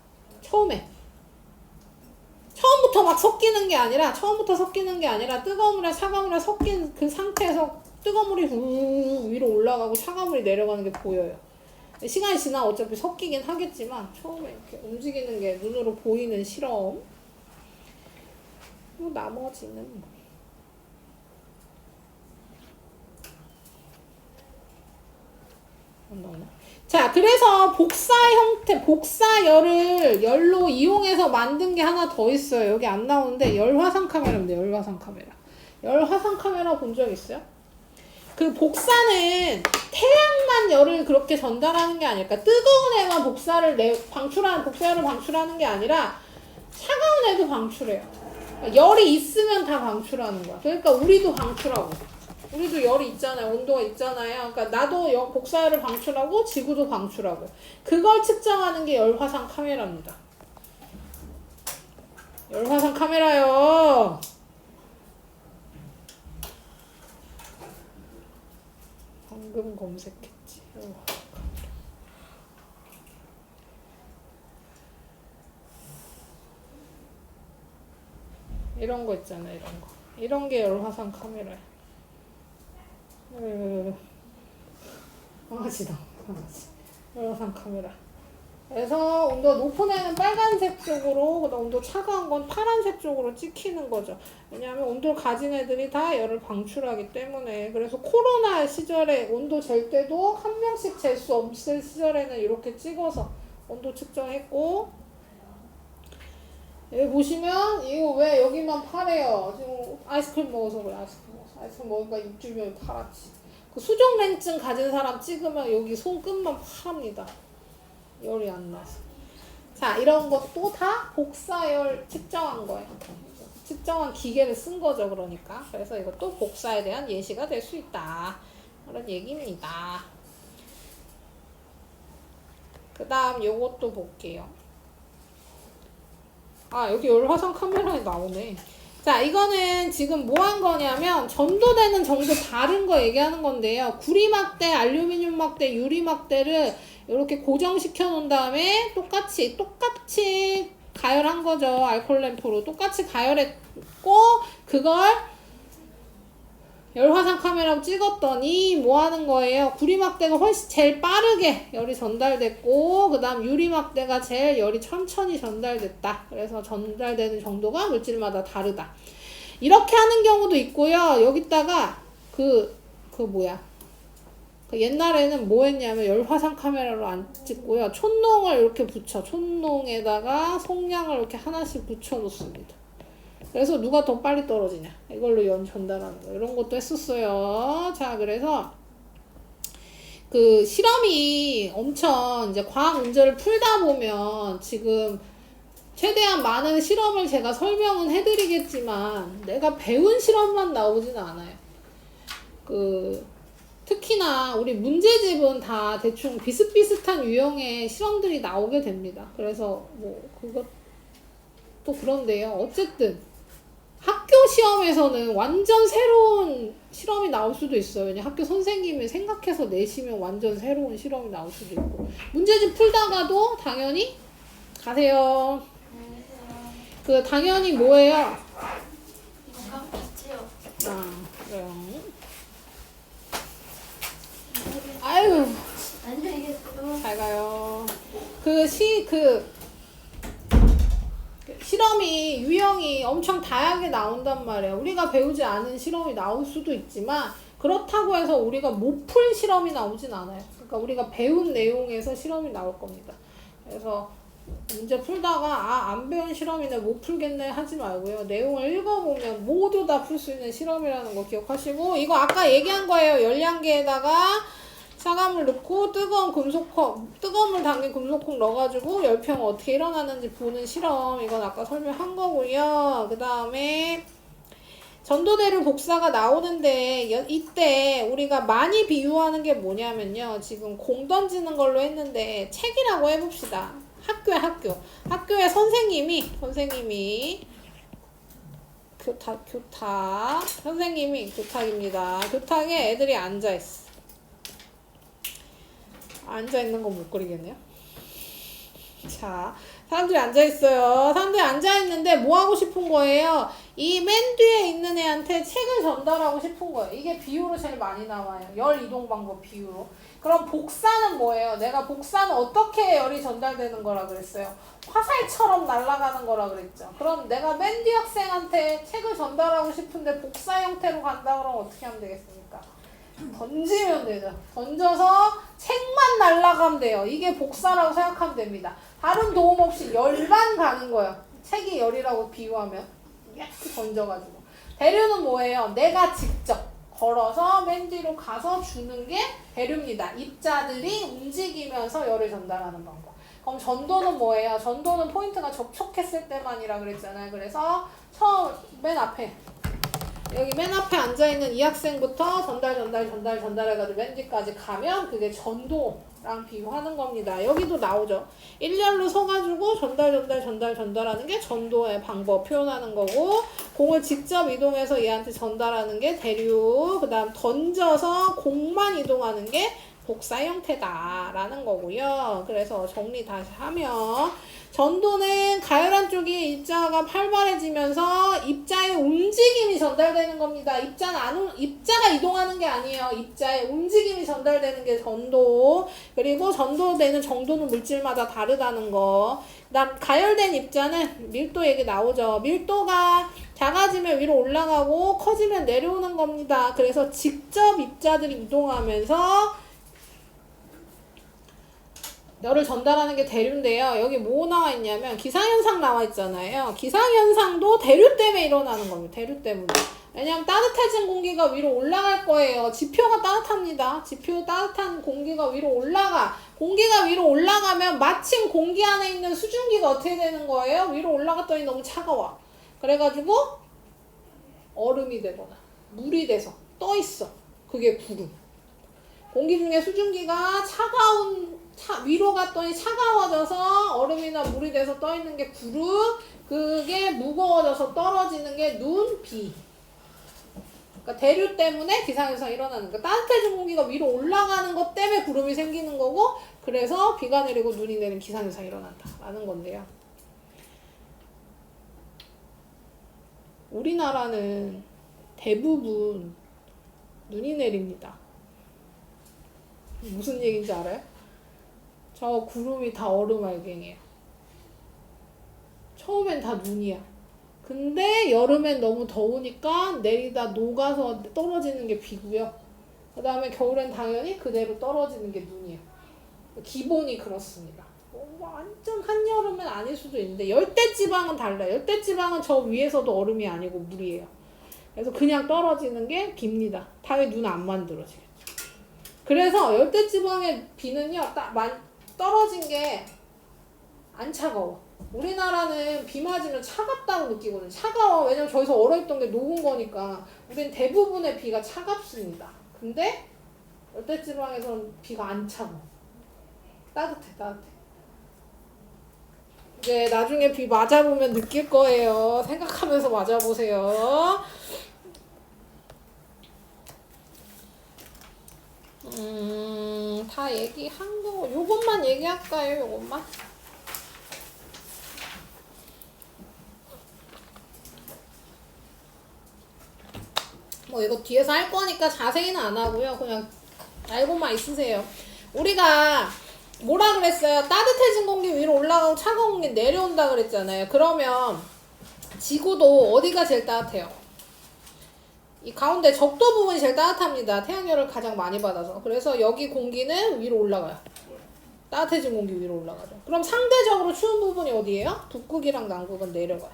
처음부터 막 섞이는 게 아니라 뜨거운 물이랑 차가운 물이랑 섞인 그 상태에서 뜨거운 물이 위로 올라가고 차가운 물이 내려가는 게 보여요. 시간이 지나면 어차피 섞이긴 하겠지만 처음에 이렇게 움직이는 게 눈으로 보이는 실험. 나머지는 자, 그래서 복사열을 열로 이용해서 만든 게 하나 더 있어요. 여기 안 나오는데 열화상 카메라입니다. 열화상 카메라 본 적 있어요? 그 복사는 태양만 열을 그렇게 전달하는 게 아닐까. 뜨거운 애만 복사열을 방출하는 게 아니라 차가운 애도 방출해요. 그러니까 열이 있으면 다 방출하는 거야. 그러니까 우리도 방출하고. 우리도 열이 있잖아요. 온도가 있잖아요. 그러니까 나도 복사열을 방출하고 지구도 방출하고. 그걸 측정하는 게 열화상 카메라입니다. 열화상 카메라요. 방금 검색했지. 이런 거 있잖아요. 이런 게 열화상 카메라예요. 강아지다. 강아지. 열화상 카메라. 그래서 온도 높은 애는 빨간색 쪽으로, 그다음 온도 차가운 건 파란색 쪽으로 찍히는 거죠. 왜냐하면 온도를 가진 애들이 다 열을 방출하기 때문에. 그래서 코로나 시절에 온도 잴 때도 한 명씩 잴 수 없을 시절에는 이렇게 찍어서 온도 측정했고, 여기 보시면 이거 왜 여기만 파래요? 지금 아이스크림 먹어서 그래. 아이스크림 먹으니까 입 주변이 파랗지. 그 수족냉증 가진 사람 찍으면 여기 손끝만 파랍니다. 열이 안 나서. 자, 이런 것도 다 복사열 측정한 거예요. 측정한 기계를 쓴 거죠, 그러니까. 그래서 이것도 복사에 대한 예시가 될 수 있다. 그런 얘기입니다. 그 다음 요것도 볼게요. 아, 여기 열화상 카메라에 나오네. 자, 이거는 지금 뭐 한 거냐면 전도되는 정도 다른 거 얘기하는 건데요. 구리막대, 알루미늄 막대, 유리 막대를 이렇게 고정시켜 놓은 다음에 똑같이 가열한 거죠. 알코올 램프로 똑같이 가열했고, 그걸 열화상 카메라로 찍었더니 뭐 하는 거예요? 구리막대가 훨씬 제일 빠르게 열이 전달됐고, 그 다음 유리막대가 제일 열이 천천히 전달됐다. 그래서 전달되는 정도가 물질마다 다르다. 이렇게 하는 경우도 있고요. 여기다가 그 옛날에는 뭐 했냐면 열화상 카메라로 안 찍고요. 촌농을 이렇게 붙여. 촌농에다가 속량을 이렇게 하나씩 붙여 놓습니다. 그래서 누가 더 빨리 떨어지냐, 이걸로 연 전달하는 거, 이런 것도 했었어요. 자, 그래서 그 실험이 엄청 이제 과학 문제를 풀다 보면 지금 최대한 많은 실험을 제가 설명은 해드리겠지만 내가 배운 실험만 나오진 않아요. 특히나 우리 문제집은 다 대충 비슷비슷한 유형의 실험들이 나오게 됩니다. 그래서 뭐 그것도 그런데요. 어쨌든 학교 시험에서는 완전 새로운 실험이 나올 수도 있어요. 왜냐면 학교 선생님이 생각해서 내시면 완전 새로운 실험이 나올 수도 있고, 문제집 풀다가도 당연히 가세요. 당연히 뭐예요? 이거랑 같이요. 그래요. 아유, 안녕히 계세요. 잘 가요. 실험이 유형이 엄청 다양하게 나온단 말이야. 우리가 배우지 않은 실험이 나올 수도 있지만 그렇다고 해서 우리가 못 풀 실험이 나오진 않아요. 그러니까 우리가 배운 내용에서 실험이 나올 겁니다. 그래서 문제 풀다가 안 배운 실험이네, 못 풀겠네 하지 말고요. 내용을 읽어보면 모두 다 풀 수 있는 실험이라는 거 기억하시고, 이거 아까 얘기한 거예요. 열량계에다가 사과물 넣고 뜨거운 물 담긴 금속콩 넣어가지고 열평 어떻게 일어나는지 보는 실험, 이건 아까 설명한 거고요. 그 다음에 전도대류 복사가 나오는데 이때 우리가 많이 비유하는 게 뭐냐면요. 지금 공 던지는 걸로 했는데 책이라고 해봅시다. 학교에 선생님이 선생님이 교탁입니다. 교탁에 애들이 앉아있어. 앉아있는 건 못 그리겠네요. 자, 사람들이 앉아있어요. 사람들이 앉아있는데 뭐 하고 싶은 거예요? 이 맨 뒤에 있는 애한테 책을 전달하고 싶은 거예요. 이게 비유로 제일 많이 나와요. 열 이동 방법 비유로. 그럼 복사는 뭐예요? 내가 복사는 어떻게 열이 전달되는 거라 그랬어요? 화살처럼 날아가는 거라 그랬죠. 그럼 내가 맨 뒤 학생한테 책을 전달하고 싶은데 복사 형태로 간다 그러면 어떻게 하면 되겠습니까? 던지면 되죠. 던져서 책만 날아가면 돼요. 이게 복사라고 생각하면 됩니다. 다른 도움 없이 열만 가는 거예요. 책이 열이라고 비유하면 이렇게 던져가지고. 대류는 뭐예요? 내가 직접 걸어서 맨 뒤로 가서 주는 게 대류입니다. 입자들이 움직이면서 열을 전달하는 방법. 그럼 전도는 뭐예요? 전도는 포인트가 접촉했을 때만이라 그랬잖아요. 그래서 처음 맨 앞에 여기 맨 앞에 앉아있는 이 학생부터 전달해가지고 맨 뒤까지 가면 그게 전도랑 비유하는 겁니다. 여기도 나오죠. 일렬로 서가지고 전달하는 게 전도의 방법 표현하는 거고, 공을 직접 이동해서 얘한테 전달하는 게 대류, 그 다음 던져서 공만 이동하는 게 복사 형태다라는 거고요. 그래서 정리 다시 하면 전도는 가열한 쪽이 입자가 활발해지면서 입자의 움직임이 전달되는 겁니다. 입자가 이동하는 게 아니에요. 입자의 움직임이 전달되는 게 전도. 그리고 전도되는 정도는 물질마다 다르다는 거. 그다음 가열된 입자는 밀도 얘기 나오죠. 밀도가 작아지면 위로 올라가고 커지면 내려오는 겁니다. 그래서 직접 입자들이 이동하면서 열을 전달하는 게 대류인데요. 여기 뭐 나와 있냐면 기상현상 나와 있잖아요. 기상현상도 대류 때문에 일어나는 겁니다. 대류 때문에. 왜냐면 따뜻해진 공기가 위로 올라갈 거예요. 지표가 따뜻합니다. 지표 따뜻한 공기가 위로 올라가. 공기가 위로 올라가면 마침 공기 안에 있는 수증기가 어떻게 되는 거예요? 위로 올라갔더니 너무 차가워. 그래가지고 얼음이 되거나 물이 돼서 떠 있어. 그게 구름. 공기 중에 수증기가 위로 갔더니 차가워져서 얼음이나 물이 돼서 떠 있는 게 구름. 그게 무거워져서 떨어지는 게 눈, 비. 그러니까 대류 때문에 기상현상이 일어나는 거야. 따뜻해진 공기가 위로 올라가는 것 때문에 구름이 생기는 거고, 그래서 비가 내리고 눈이 내리는 기상현상이 일어난다라는 건데요. 우리나라는 대부분 눈이 내립니다. 무슨 얘기인지 알아요? 저 구름이 다 얼음알갱이에요. 처음엔 다 눈이야. 근데 여름엔 너무 더우니까 내리다 녹아서 떨어지는 게 비고요. 그 다음에 겨울엔 당연히 그대로 떨어지는 게 눈이에요. 기본이 그렇습니다. 완전 한여름은 아닐 수도 있는데 열대지방은 달라요. 열대지방은 저 위에서도 얼음이 아니고 물이에요. 그래서 그냥 떨어지는 게 비입니다. 당연히 눈 안 만들어지겠죠. 그래서 열대지방의 비는요, 떨어진 게 안 차가워. 우리나라는 비 맞으면 차갑다고 느끼거든요. 차가워. 왜냐면 저기서 얼어있던 게 녹은 거니까. 우린 대부분의 비가 차갑습니다. 근데 열대지방에서는 비가 안 차가워. 따뜻해. 이제 나중에 비 맞아보면 느낄 거예요. 생각하면서 맞아보세요. 다 얘기한 거, 요것만 얘기할까요? 요것만? 뭐 이거 뒤에서 할 거니까 자세히는 안 하고요. 그냥 알고만 있으세요. 우리가 뭐라 그랬어요? 따뜻해진 공기 위로 올라가고 차가운 공기 내려온다 그랬잖아요. 그러면 지구도 어디가 제일 따뜻해요? 이 가운데 적도 부분이 제일 따뜻합니다. 태양열을 가장 많이 받아서. 그래서 여기 공기는 위로 올라가요. 따뜻해진 공기 위로 올라가죠. 그럼 상대적으로 추운 부분이 어디예요? 북극이랑 남극은 내려가요.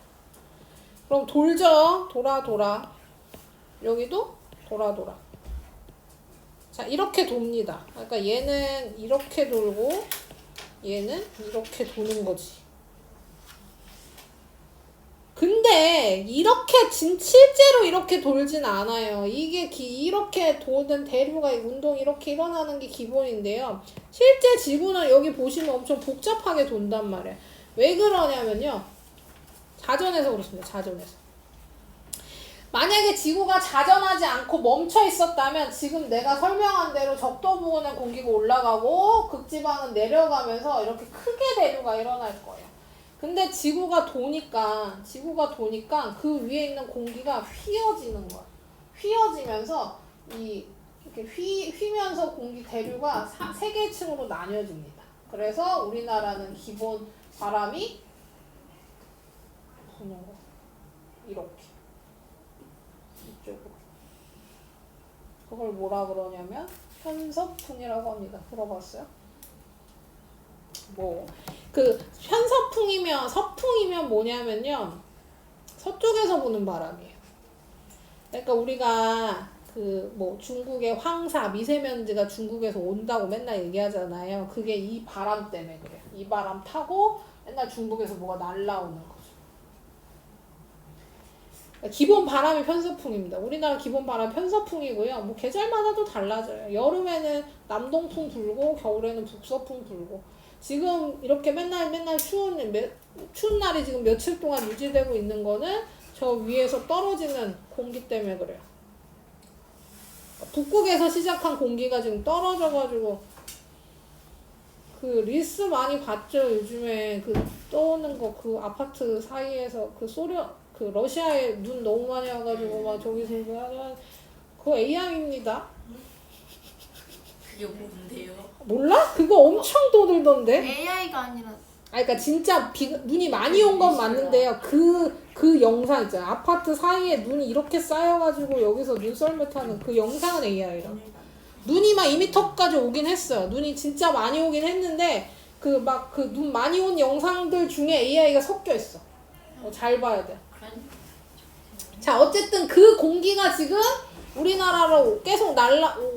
그럼 돌죠. 돌아. 여기도 돌아. 자, 이렇게 돕니다. 그러니까 얘는 이렇게 돌고 얘는 이렇게 도는 거지. 근데 이렇게 실제로 이렇게 돌진 않아요. 이게 이렇게 도는 대류가 운동 이렇게 일어나는 게 기본인데요. 실제 지구는 여기 보시면 엄청 복잡하게 돈단 말이에요. 왜 그러냐면요. 자전에서 그렇습니다. 자전에서. 만약에 지구가 자전하지 않고 멈춰 있었다면 지금 내가 설명한 대로 적도 부근은 공기가 올라가고 극지방은 내려가면서 이렇게 크게 대류가 일어날 거예요. 근데 지구가 도니까 그 위에 있는 공기가 휘어지는 거야. 휘어지면서 이렇게 휘면서 공기 대류가 세 개의 층으로 나뉘어집니다. 그래서 우리나라는 기본 바람이 부는 거. 이렇게. 이쪽으로. 그걸 뭐라 그러냐면 편서풍이라고 합니다. 들어봤어요? 서풍이면 뭐냐면요. 서쪽에서 부는 바람이에요. 그러니까 우리가 중국의 황사, 미세먼지가 중국에서 온다고 맨날 얘기하잖아요. 그게 이 바람 때문에 그래요. 이 바람 타고 맨날 중국에서 뭐가 날라오는 거죠. 기본 바람이 편서풍입니다. 우리나라 기본 바람 편서풍이고요. 뭐 계절마다도 달라져요. 여름에는 남동풍 불고 겨울에는 북서풍 불고. 지금 이렇게 맨날 추운 날이 지금 며칠 동안 유지되고 있는 거는 저 위에서 떨어지는 공기 때문에 그래요. 북극에서 시작한 공기가 지금 떨어져가지고 그 리스 많이 봤죠? 요즘에 그 떠오는 거 그 아파트 사이에서 그 그 러시아에 눈 너무 많이 와가지고 막 저기서 그거 AI입니다. 그게 뭔데요? 몰라? 그거 엄청 떠들던데? AI가 아니라 그러니까 진짜 눈이 많이 온 건 맞는데요. 그 영상 있잖아요. 아파트 사이에 눈이 이렇게 쌓여가지고 여기서 눈썰매 타는 그 영상은 AI라. 눈이 막 2m까지 오긴 했어요. 눈이 진짜 많이 오긴 했는데 그 눈 많이 온 영상들 중에 AI가 섞여 있어. 잘 봐야 돼. 자, 어쨌든 그 공기가 지금 우리나라로 계속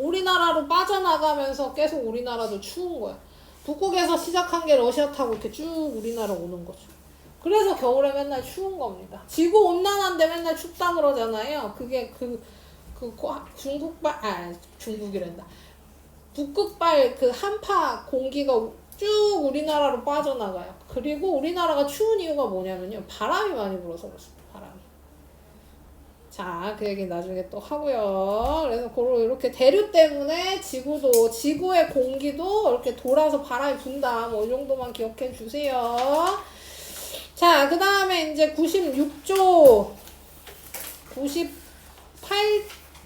우리나라로 빠져나가면서 계속 우리나라도 추운 거야. 북극에서 시작한 게 러시아 타고 이렇게 쭉 우리나라 오는 거죠. 그래서 겨울에 맨날 추운 겁니다. 지구 온난화인데 맨날 춥다 그러잖아요. 그게 중국이란다. 북극발 그 한파 공기가 쭉 우리나라로 빠져나가요. 그리고 우리나라가 추운 이유가 뭐냐면요. 바람이 많이 불어서 그렇습니다. 바람이. 자, 그 얘기 나중에 또 하고요. 그래서 이렇게 대류 때문에 지구의 공기도 이렇게 돌아서 바람이 분다. 뭐 이 정도만 기억해 주세요. 자, 그 다음에 이제 96조,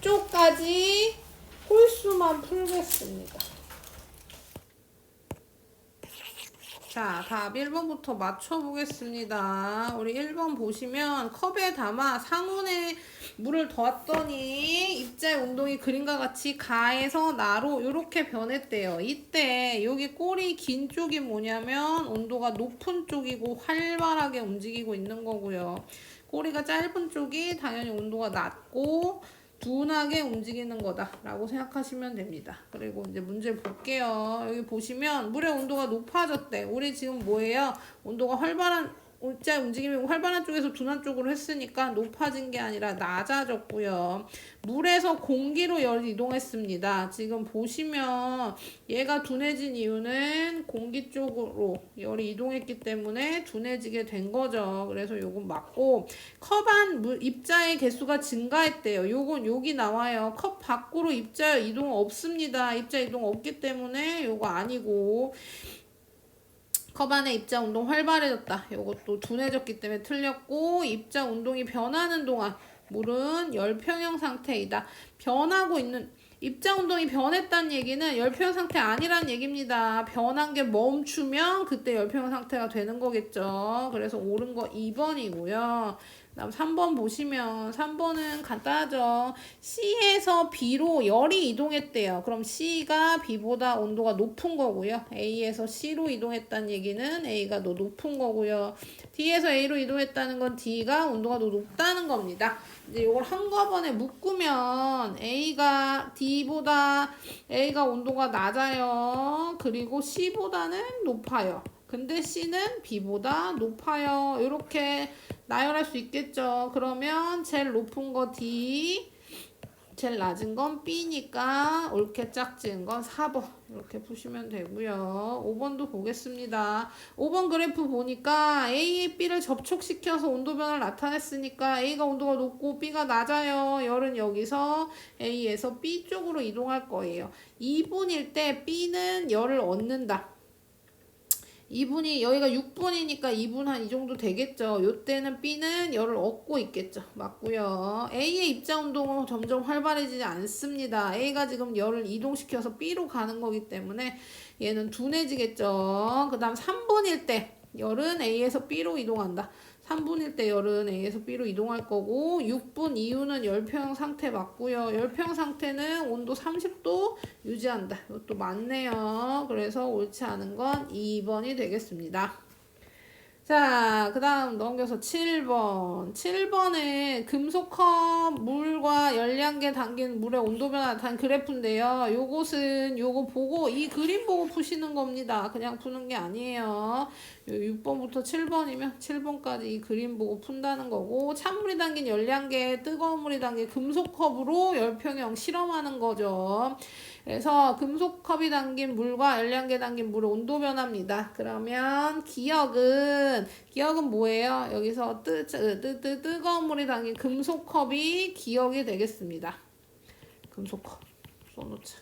98조까지 홀수만 풀겠습니다. 자, 답 1번부터 맞춰보겠습니다. 우리 1번 보시면 컵에 담아 상온에 물을 더했더니 입자의 운동이 그림과 같이 가에서 나로 이렇게 변했대요. 이때 여기 꼬리 긴 쪽이 뭐냐면 온도가 높은 쪽이고 활발하게 움직이고 있는 거고요. 꼬리가 짧은 쪽이 당연히 온도가 낮고 둔하게 움직이는 거다라고 생각하시면 됩니다. 그리고 이제 문제 볼게요. 여기 보시면 물의 온도가 높아졌대. 우리 지금 뭐예요? 온도가 입자의 움직임이 활발한 쪽에서 둔한 쪽으로 했으니까 높아진 게 아니라 낮아졌고요. 물에서 공기로 열이 이동했습니다. 지금 보시면 얘가 둔해진 이유는 공기 쪽으로 열이 이동했기 때문에 둔해지게 된 거죠. 그래서 요건 맞고, 컵 안 입자의 개수가 증가했대요. 요건 여기 나와요. 컵 밖으로 입자 이동 없습니다. 입자 이동 없기 때문에 요거 아니고, 컵 안에 입자 운동 활발해졌다. 요것도 둔해졌기 때문에 틀렸고, 입자 운동이 변하는 동안 물은 열평형 상태이다. 변하고 있는 입자 운동이 변했다는 얘기는 열평형 상태 아니란 얘기입니다. 변한 게 멈추면 그때 열평형 상태가 되는 거겠죠. 그래서 옳은 거 2번이고요. 그다음 3번 보시면 3번은 간단하죠. C에서 B로 열이 이동했대요. 그럼 C가 B보다 온도가 높은 거고요. A에서 C로 이동했다는 얘기는 A가 더 높은 거고요. D에서 A로 이동했다는 건 D가 온도가 더 높다는 겁니다. 이제 이걸 한꺼번에 묶으면 A가 온도가 낮아요. 그리고 C보다는 높아요. 근데 C는 B보다 높아요. 이렇게 나열할 수 있겠죠. 그러면 제일 높은 거 D, 제일 낮은 건 B니까 옳게 짝지은 건 4번 이렇게 푸시면 되고요. 5번도 보겠습니다. 5번 그래프 보니까 A에 B를 접촉시켜서 온도 변화를 나타냈으니까 A가 온도가 높고 B가 낮아요. 열은 여기서 A에서 B 쪽으로 이동할 거예요. 2분일 때 B는 열을 얻는다. 2분이 여기가 6분이니까 2분 한 이 정도 되겠죠. 요때는 B는 열을 얻고 있겠죠. 맞고요. A의 입자 운동은 점점 활발해지지 않습니다. A가 지금 열을 이동시켜서 B로 가는 거기 때문에 얘는 둔해지겠죠. 그 다음 3분일 때 열은 A에서 B로 이동한다. 3분일 때 열은 A에서 B로 이동할 거고, 6분 이후는 열평형 상태 맞고요. 열평형 상태는 온도 30도 유지한다. 이것도 맞네요. 그래서 옳지 않은 건 2번이 되겠습니다. 자, 그 다음 넘겨서 7번. 7번은 금속컵 물과 열량계 담긴 물의 온도 변화 나타낸 그래프인데요. 요것은 요거 보고 이 그림 보고 푸시는 겁니다. 그냥 푸는 게 아니에요. 6번부터 7번이면 7번까지 이 그림 보고 푼다는 거고, 찬물이 담긴 열량계, 뜨거운 물이 담긴 금속컵으로 열평형 실험하는 거죠. 그래서 금속컵이 담긴 물과 열량계 담긴 물의 온도 변화입니다. 그러면 기억은 뭐예요? 여기서 뜨거운 물이 담긴 금속컵이 기억이 되겠습니다. 금속컵. 써놓자.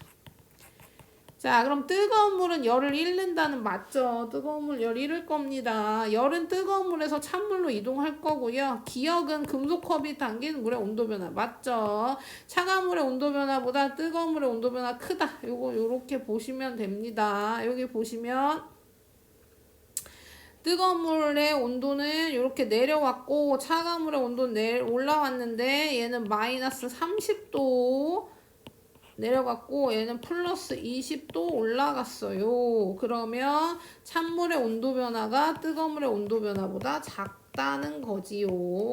자, 그럼 뜨거운 물은 열을 잃는다는 맞죠? 뜨거운 물 열 잃을 겁니다. 열은 뜨거운 물에서 찬물로 이동할 거고요. 기역은 금속컵이 담긴 물의 온도 변화 맞죠? 차가운 물의 온도 변화보다 뜨거운 물의 온도 변화 크다. 요렇게 보시면 됩니다. 여기 보시면 뜨거운 물의 온도는 이렇게 내려왔고 차가운 물의 온도는 올라왔는데 얘는 마이너스 30도 내려갔고 얘는 플러스 20도 올라갔어요. 그러면 찬물의 온도 변화가 뜨거운 물의 온도 변화보다 작다는 거지요.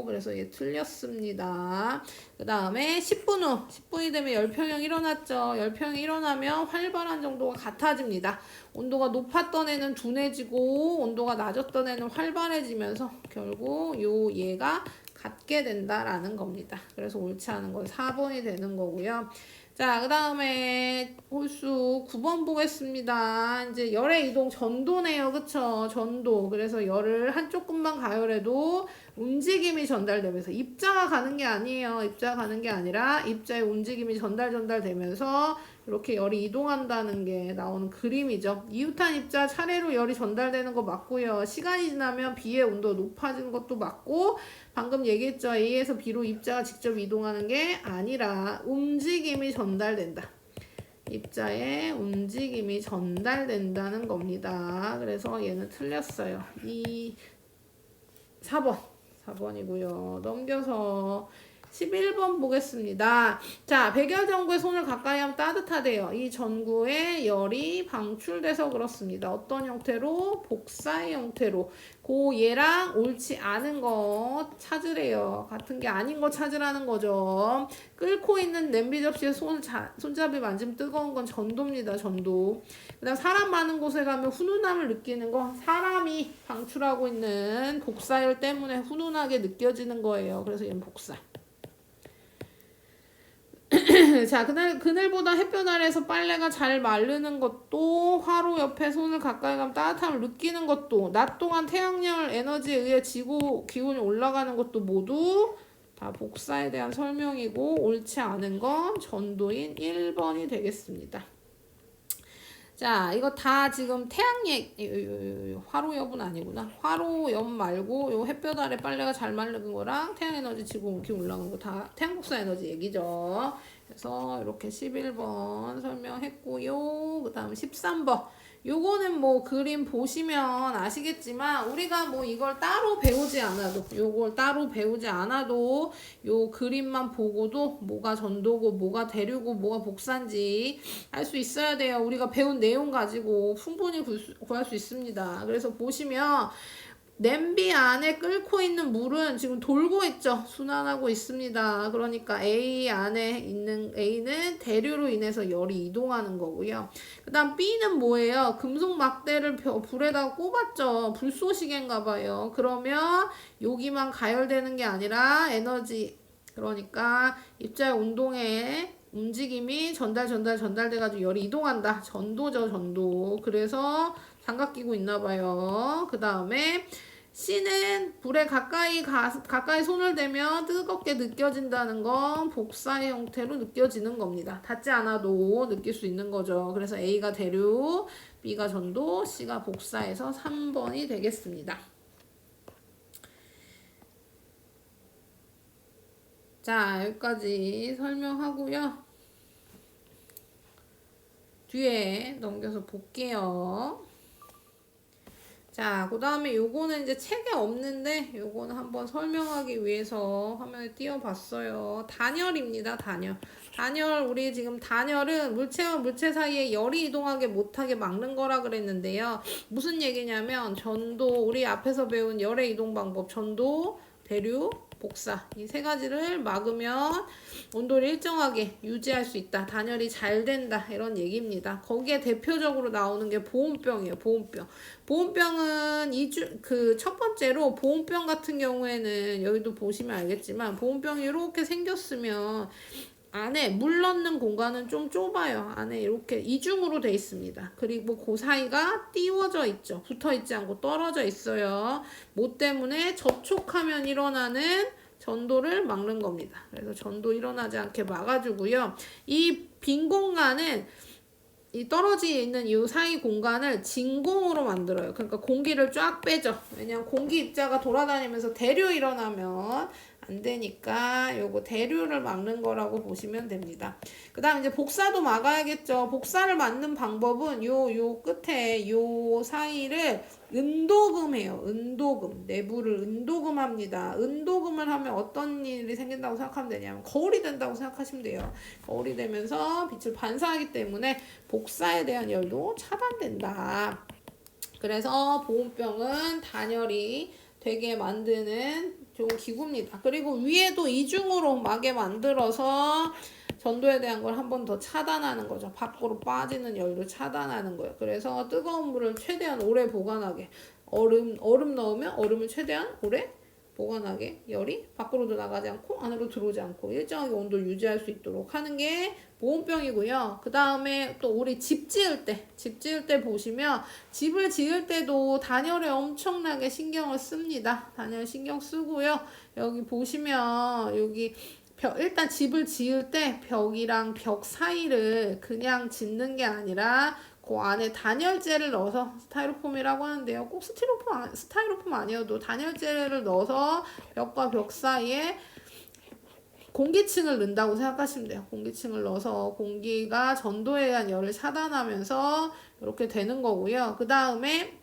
그래서 얘 틀렸습니다. 그 다음에 10분 후 10분이 되면 열평형이 일어났죠. 열평형이 일어나면 활발한 정도가 같아집니다. 온도가 높았던 애는 둔해지고 온도가 낮았던 애는 활발해지면서 결국 얘가 같게 된다라는 겁니다. 그래서 옳지 않은 건 4번이 되는 거고요. 자, 그 다음에 홀수 9번 보겠습니다. 이제 열의 이동 전도네요. 그쵸? 전도. 그래서 열을 한쪽끝만 가열해도 움직임이 전달되면서 입자가 가는 게 아니에요. 입자가 가는 게 아니라 입자의 움직임이 전달되면서 이렇게 열이 이동한다는 게 나오는 그림이죠. 이웃한 입자 차례로 열이 전달되는 거 맞고요. 시간이 지나면 B의 온도가 높아지는 것도 맞고 방금 얘기했죠. A에서 B로 입자가 직접 이동하는 게 아니라 움직임이 전달된다. 입자의 움직임이 전달된다는 겁니다. 그래서 얘는 틀렸어요. 4번이고요. 넘겨서 11번 보겠습니다. 자, 백열 전구에 손을 가까이 하면 따뜻하대요. 이 전구에 열이 방출돼서 그렇습니다. 어떤 형태로? 복사의 형태로. 얘랑 옳지 않은 거 찾으래요. 같은 게 아닌 거 찾으라는 거죠. 끓고 있는 냄비 접시에 손잡이 만지면 뜨거운 건 전도입니다. 전도. 그 다음 사람 많은 곳에 가면 훈훈함을 느끼는 거. 사람이 방출하고 있는 복사열 때문에 훈훈하게 느껴지는 거예요. 그래서 얘는 복사. 자, 그늘보다 햇볕 아래에서 빨래가 잘 마르는 것도 화로 옆에 손을 가까이 가면 따뜻함을 느끼는 것도 낮 동안 태양열 에너지에 의해 지구 기온이 올라가는 것도 모두 다 복사에 대한 설명이고 옳지 않은 건 전도인 1번이 되겠습니다. 자, 이거 다 지금 화로엽은 아니구나. 화로엽 말고 요 햇볕 아래 빨래가 잘 마르는 거랑 태양에너지 지구 기온 올라가는 거 다 태양복사 에너지 얘기죠. 그래서 이렇게 11번 설명했고요. 그 다음 13번. 요거는 뭐 그림 보시면 아시겠지만 우리가 뭐 이걸 따로 배우지 않아도 요 그림만 보고도 뭐가 전도고 뭐가 대류고 뭐가 복사인지 알 수 있어야 돼요. 우리가 배운 내용 가지고 충분히 구할 수 있습니다. 그래서 보시면 냄비 안에 끓고 있는 물은 지금 돌고 있죠. 순환하고 있습니다. 그러니까 A 안에 있는 A는 대류로 인해서 열이 이동하는 거고요. 그 다음 B는 뭐예요? 금속 막대를 불에다가 꼽았죠. 불쏘시개인가 봐요. 그러면 여기만 가열되는 게 아니라 에너지, 그러니까 입자의 운동에 움직임이 전달돼가지고 열이 이동한다. 전도죠, 전도. 그래서 장갑 끼고 있나 봐요. 그 다음에 C는 불에 가까이 손을 대면 뜨겁게 느껴진다는 건 복사의 형태로 느껴지는 겁니다. 닿지 않아도 느낄 수 있는 거죠. 그래서 A가 대류, B가 전도, C가 복사해서 3번이 되겠습니다. 자, 여기까지 설명하고요. 뒤에 넘겨서 볼게요. 자, 그 다음에 요거는 이제 책에 없는데 요거는 한번 설명하기 위해서 화면에 띄워봤어요. 단열입니다. 단열, 우리 지금 단열은 물체와 물체 사이에 열이 이동하게 못하게 막는 거라 그랬는데요. 무슨 얘기냐면 전도, 우리 앞에서 배운 열의 이동 방법, 전도, 대류, 복사, 이 세 가지를 막으면 온도를 일정하게 유지할 수 있다. 단열이 잘 된다. 이런 얘기입니다. 거기에 대표적으로 나오는 게 보온병이에요. 보온병은 첫 번째로 보온병 같은 경우에는 여기도 보시면 알겠지만 보온병이 이렇게 생겼으면 안에 물 넣는 공간은 좀 좁아요. 안에 이렇게 이중으로 돼 있습니다. 그리고 그 사이가 띄워져 있죠. 붙어 있지 않고 떨어져 있어요. 뭐 때문에 접촉하면 일어나는 전도를 막는 겁니다. 그래서 전도 일어나지 않게 막아주고요. 이 빈 공간은 이 떨어져 있는 이 사이 공간을 진공으로 만들어요. 그러니까 공기를 쫙 빼죠. 왜냐면 공기 입자가 돌아다니면서 대류 일어나면 안 되니까 요거 대류를 막는 거라고 보시면 됩니다. 그 다음 이제 복사도 막아야겠죠. 복사를 막는 방법은 요 끝에 요 사이를 은도금해요. 은도금. 내부를 은도금합니다. 은도금을 하면 어떤 일이 생긴다고 생각하면 되냐면 거울이 된다고 생각하시면 돼요. 거울이 되면서 빛을 반사하기 때문에 복사에 대한 열도 차단된다. 그래서 보온병은 단열이 되게 만드는 좋은 기구입니다. 그리고 위에도 이중으로 막에 만들어서 전도에 대한 걸 한 번 더 차단하는 거죠. 밖으로 빠지는 열도 차단하는 거예요. 그래서 뜨거운 물을 최대한 오래 보관하게, 얼음 넣으면 얼음을 최대한 오래 보관하게, 열이 밖으로도 나가지 않고 안으로 들어오지 않고 일정하게 온도를 유지할 수 있도록 하는 게 보온병이고요. 그 다음에 또 우리 집 지을 때 보시면 집을 지을 때도 단열에 엄청나게 신경을 씁니다. 단열 신경 쓰고요. 여기 보시면 여기 일단 집을 지을 때 벽이랑 벽 사이를 그냥 짓는 게 아니라 그 안에 단열재를 넣어서, 스타이로폼이라고 하는데요. 꼭 스타이로폼 아니어도 단열재를 넣어서 벽과 벽 사이에 공기층을 넣는다고 생각하시면 돼요. 공기층을 넣어서 공기가 전도에 의한 열을 차단하면서 이렇게 되는 거고요. 그 다음에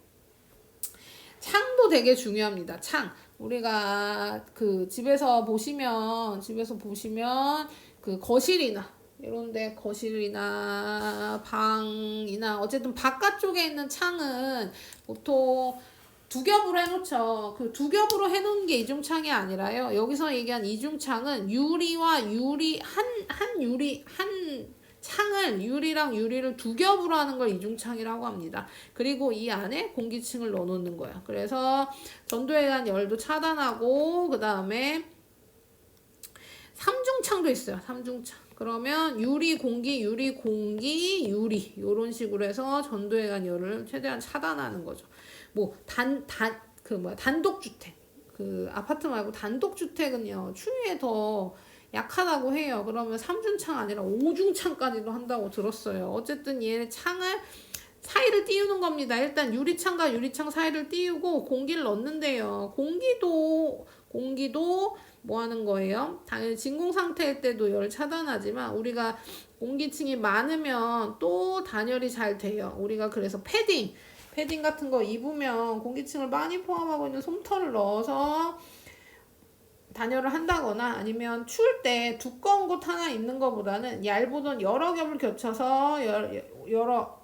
창도 되게 중요합니다. 창. 우리가 그 집에서 보시면 그 거실이나 이런데 거실이나 방이나 어쨌든 바깥쪽에 있는 창은 보통 두 겹으로 해놓죠. 그 두 겹으로 해놓은 게 이중창이 아니라요. 여기서 얘기한 이중창은 유리와 유리 한 창을 유리랑 유리를 두 겹으로 하는 걸 이중창이라고 합니다. 그리고 이 안에 공기층을 넣어놓는 거예요. 그래서 전도에 의한 열도 차단하고 그 다음에 삼중창도 있어요. 삼중창. 그러면 유리 공기 유리 이런 식으로 해서 전도에 의한 열을 최대한 차단하는 거죠. 뭐 단독주택, 그 아파트 말고 단독주택은요 추위에 더 약하다고 해요. 그러면 3중창 아니라 5중창까지도 한다고 들었어요. 어쨌든 얘 창을 사이를 띄우는 겁니다. 일단 유리창과 유리창 사이를 띄우고 공기를 넣는데요. 공기도 뭐 하는 거예요? 당연히 진공 상태일 때도 열 차단하지만 우리가 공기층이 많으면 또 단열이 잘 돼요. 우리가 그래서 패딩 같은 거 입으면 공기층을 많이 포함하고 있는 솜털을 넣어서 단열을 한다거나 아니면 추울 때 두꺼운 곳 하나 입는 것보다는 얇은 옷 여러 겹을 겹쳐서 여러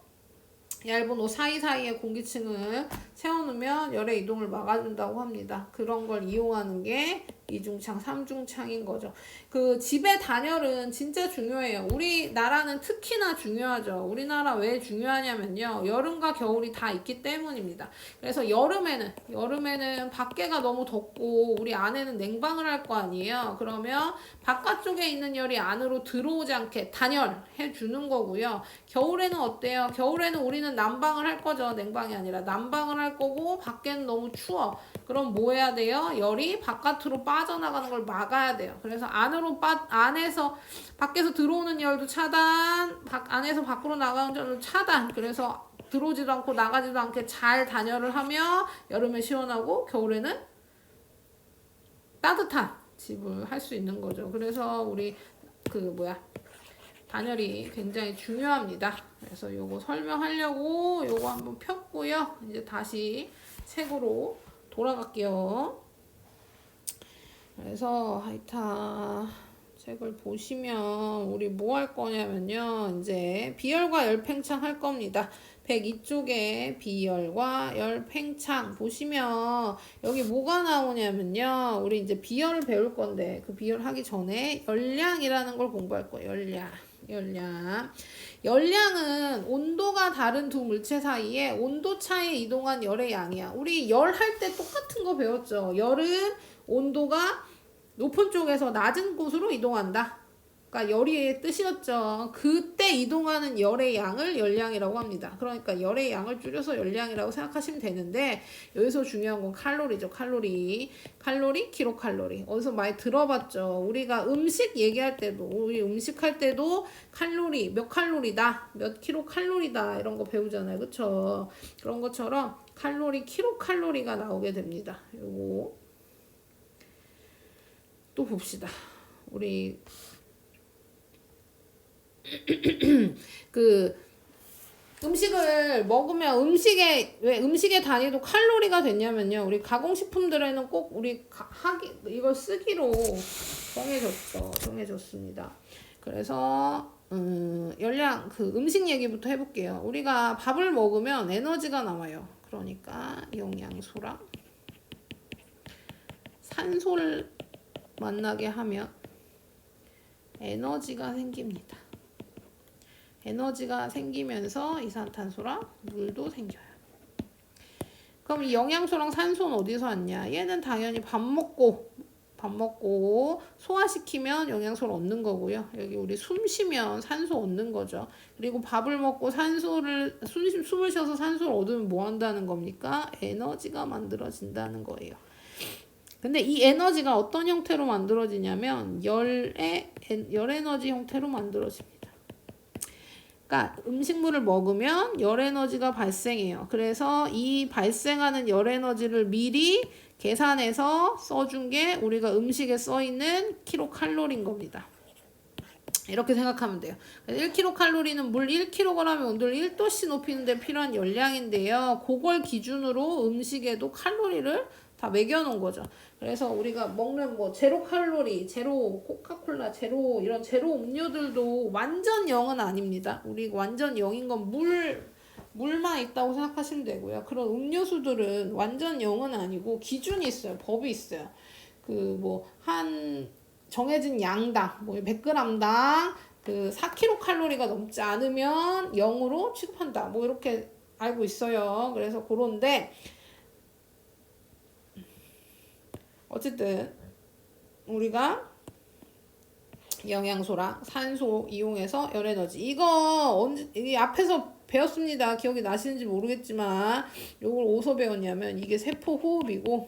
얇은 옷 사이사이에 공기층을 채워놓으면 열의 이동을 막아준다고 합니다. 그런 걸 이용하는 게 이중창, 삼중창인 거죠. 그 집의 단열은 진짜 중요해요. 우리나라는 특히나 중요하죠. 우리나라 왜 중요하냐면요. 여름과 겨울이 다 있기 때문입니다. 그래서 여름에는 밖에가 너무 덥고 우리 안에는 냉방을 할 거 아니에요. 그러면 바깥쪽에 있는 열이 안으로 들어오지 않게 단열해 주는 거고요. 겨울에는 어때요? 겨울에는 우리는 난방을 할 거죠. 냉방이 아니라 난방을 할 거고 밖에는 너무 추워. 그럼 뭐 해야 돼요? 열이 바깥으로 빠져나가는 걸 막아야 돼요. 그래서 안에서 밖에서 들어오는 열도 차단, 안에서 밖으로 나가는 열도 차단. 그래서 들어오지도 않고 나가지도 않게 잘 단열을 하며 여름에 시원하고 겨울에는 따뜻한 집을 할 수 있는 거죠. 그래서 우리 단열이 굉장히 중요합니다. 그래서 요거 설명하려고 요거 한번 폈고요. 이제 다시 책으로 돌아갈게요. 그래서 하여튼 책을 보시면 우리 뭐 할 거냐면요. 이제 비열과 열팽창 할 겁니다. 102쪽에 비열과 열팽창 보시면 여기 뭐가 나오냐면요. 우리 이제 비열을 배울 건데 그 비열 하기 전에 열량이라는 걸 공부할 거예요. 열량은 온도가 다른 두 물체 사이에 온도 차에 이동한 열의 양이야. 우리 열 할 때 똑같은 거 배웠죠. 열은 온도가 높은 쪽에서 낮은 곳으로 이동한다. 그러니까 열의 뜻이었죠. 그때 이동하는 열의 양을 열량이라고 합니다. 그러니까 열의 양을 줄여서 열량이라고 생각하시면 되는데 여기서 중요한 건 칼로리죠. 칼로리, 킬로칼로리. 어디서 많이 들어봤죠. 우리가 음식 얘기할 때도 우리 음식할 때도 칼로리, 몇 칼로리다, 몇 킬로칼로리다 이런 거 배우잖아요. 그쵸? 그런 것처럼 칼로리, 킬로칼로리가 나오게 됩니다. 요거 또 봅시다. 우리 그 음식을 먹으면 왜 음식의 단위도 칼로리가 됐냐면요. 우리 가공식품들에는 꼭 우리 이걸 쓰기로 정해졌습니다. 그래서 열량 음식 얘기부터 해볼게요. 우리가 밥을 먹으면 에너지가 나와요. 그러니까 영양소랑 산소를 만나게 하면 에너지가 생깁니다. 에너지가 생기면서 이산탄소랑 물도 생겨요. 그럼 이 영양소랑 산소는 어디서 왔냐? 얘는 당연히 밥 먹고 소화시키면 영양소를 얻는 거고요. 여기 우리 숨 쉬면 산소 얻는 거죠. 그리고 밥을 먹고 숨을 쉬어서 산소를 얻으면 뭐 한다는 겁니까? 에너지가 만들어진다는 거예요. 근데 이 에너지가 어떤 형태로 만들어지냐면 열 에너지 형태로 만들어집니다. 그러니까 음식물을 먹으면 열 에너지가 발생해요. 그래서 이 발생하는 열 에너지를 미리 계산해서 써준 게 우리가 음식에 써있는 킬로칼로리인 겁니다. 이렇게 생각하면 돼요. 1kcal는 물 1kg의 온도를 1도씨 높이는 데 필요한 열량인데요. 그걸 기준으로 음식에도 칼로리를 다 매겨놓은 거죠. 그래서 우리가 먹는 제로 칼로리, 제로 코카콜라, 제로 이런 제로 음료들도 완전 0은 아닙니다. 우리 완전 0인 건 물만 있다고 생각하시면 되고요. 그런 음료수들은 완전 0은 아니고 기준이 있어요. 법이 있어요. 한 정해진 양당, 100g당 4kcal가 넘지 않으면 0으로 취급한다. 이렇게 알고 있어요. 그래서 그런데 어쨌든 우리가 영양소랑 산소 이용해서 열에너지 이 앞에서 배웠습니다. 기억이 나시는지 모르겠지만 요걸 어디서 배웠냐면 이게 세포호흡이고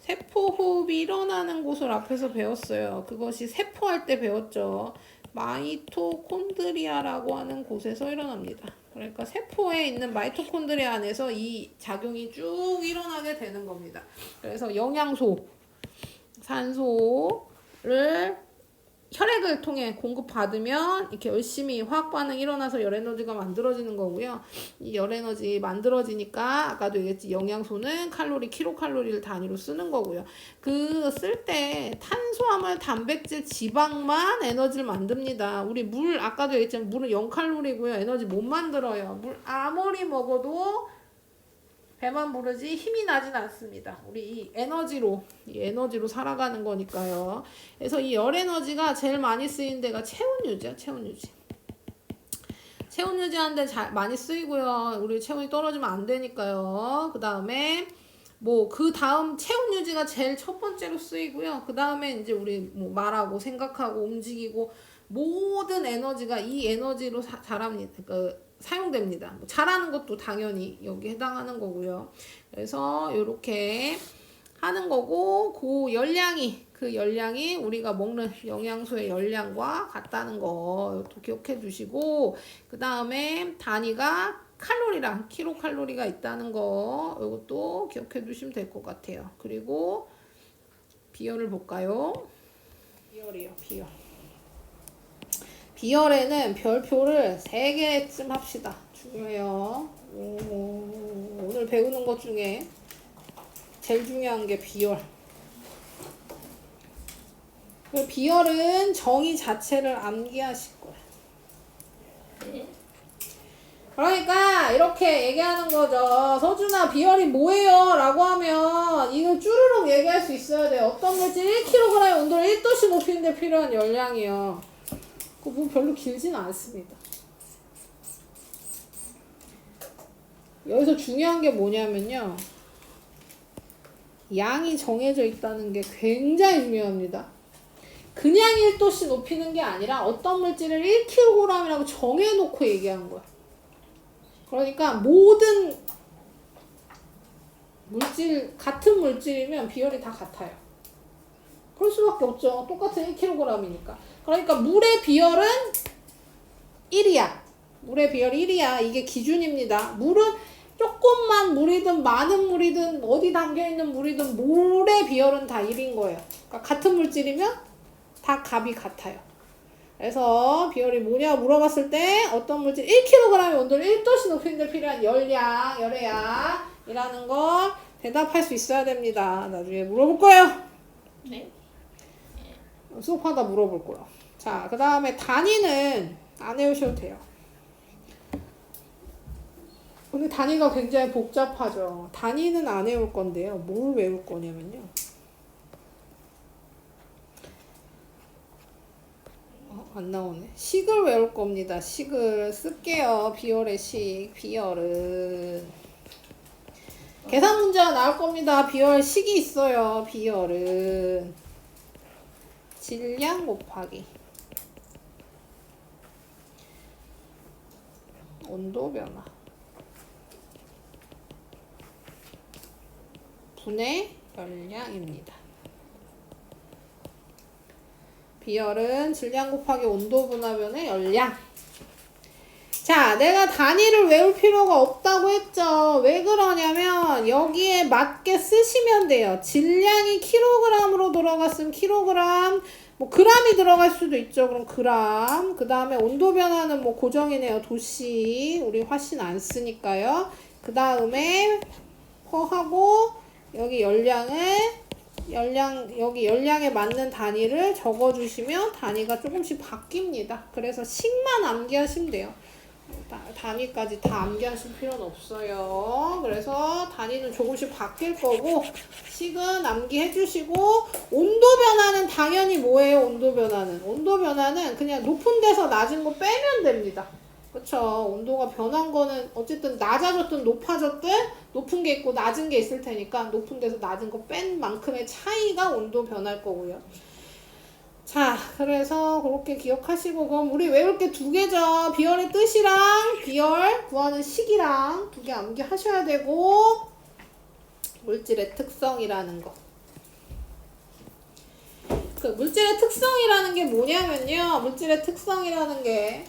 세포호흡이 일어나는 곳을 앞에서 배웠어요. 그것이 세포할 때 배웠죠. 마이토콘드리아라고 하는 곳에서 일어납니다. 그러니까 세포에 있는 마이토콘드리아 안에서 이 작용이 쭉 일어나게 되는 겁니다. 그래서 영양소, 산소를 혈액을 통해 공급받으면 이렇게 열심히 화학 반응이 일어나서 열에너지가 만들어지는 거고요. 이 열에너지 만들어지니까 아까도 얘기했지 영양소는 칼로리, 킬로칼로리를 단위로 쓰는 거고요. 쓸 때 탄수화물, 단백질, 지방만 에너지를 만듭니다. 우리 물 아까도 얘기했지만 물은 0칼로리고요. 에너지 못 만들어요. 물 아무리 먹어도 배만 부르지 힘이 나진 않습니다. 우리 이 에너지로 살아가는 거니까요. 그래서 이 열에너지가 제일 많이 쓰이는 데가 체온유지야, 체온유지. 체온유지 하는데 많이 쓰이고요. 우리 체온이 떨어지면 안 되니까요. 그 다음에 그 다음 체온유지가 제일 첫 번째로 쓰이고요. 그 다음에 이제 우리 말하고 생각하고 움직이고 모든 에너지가 이 에너지로 사용됩니다. 잘하는 것도 당연히 여기 해당하는 거고요. 그래서 이렇게 하는 거고 그 열량이 우리가 먹는 영양소의 열량과 같다는 거 이것도 기억해 주시고 그 다음에 단위가 칼로리랑 킬로칼로리가 있다는 거 이것도 기억해 두시면 될 것 같아요. 그리고 비열을 볼까요? 비열이요, 비열. 비열에는 별표를 3개쯤 합시다. 중요해요. 오늘 배우는 것 중에 제일 중요한 게 비열. 비열은 정의 자체를 암기하실 거예요. 그러니까 이렇게 얘기하는 거죠. 서준아, 비열이 뭐예요? 라고 하면 이거 쭈르륵 얘기할 수 있어야 돼요. 어떤 거지? 1kg의 온도를 1도씩 높이는 데 필요한 열량이요. 별로 길진 않습니다. 여기서 중요한 게 뭐냐면요. 양이 정해져 있다는 게 굉장히 중요합니다. 그냥 1도씨 높이는 게 아니라 어떤 물질을 1kg이라고 정해놓고 얘기한 거야. 그러니까 모든 물질, 같은 물질이면 비열이 다 같아요. 그럴 수밖에 없죠. 똑같은 1kg이니까. 그러니까 물의 비열은 1이야. 물의 비열이 1이야. 이게 기준입니다. 물은 조금만 물이든 많은 물이든 어디 담겨있는 물이든 물의 비열은 다 1인 거예요. 그러니까 같은 물질이면 다 값이 같아요. 그래서 비열이 뭐냐 물어봤을 때 어떤 물질 1kg의 온도를 1도씨 높이는데 필요한 열량이라는 걸 대답할 수 있어야 됩니다. 나중에 물어볼 거예요. 네. 수업하다 물어볼 거예요. 자, 그 다음에 단위는 안 외우셔도 돼요. 근데 단위가 굉장히 복잡하죠. 단위는 안 외울 건데요. 뭘 외울 거냐면요. 안 나오네. 식을 외울 겁니다. 식을 쓸게요. 비열의 식. 비열은 계산 문제가 나올 겁니다. 비열 식이 있어요. 비열은 질량 곱하기 온도 변화 분의 열량입니다. 비열은 질량 곱하기 온도 분화변의 열량. 자, 내가 단위를 외울 필요가 없다고 했죠. 왜 그러냐면 여기에 맞게 쓰시면 돼요. 질량이 kg으로 들어갔으면 kg, 뭐 g이 들어갈 수도 있죠. 그럼 g. 그 다음에 온도 변화는 뭐 고정이네요. 도씨. 우리 화신 안 쓰니까요. 그 다음에 퍼하고 여기 여기 열량에 맞는 단위를 적어주시면 단위가 조금씩 바뀝니다. 그래서 식만 암기하시면 돼요. 단위까지 다 암기하실 필요는 없어요. 그래서 단위는 조금씩 바뀔 거고 식은 암기해 주시고 온도 변화는 당연히 뭐예요? 온도 변화는 그냥 높은 데서 낮은 거 빼면 됩니다. 그쵸? 온도가 변한 거는 어쨌든 낮아졌든 높아졌든 높은 게 있고 낮은 게 있을 테니까 높은 데서 낮은 거 뺀 만큼의 차이가 온도 변할 거고요. 자, 그래서 그렇게 기억하시고 그럼 우리 외울 게 두 개죠. 비열의 뜻이랑 비열 구하는 식이랑 두 개 암기하셔야 되고 물질의 특성이라는 거. 그 물질의 특성이라는 게 뭐냐면요. 물질의 특성이라는 게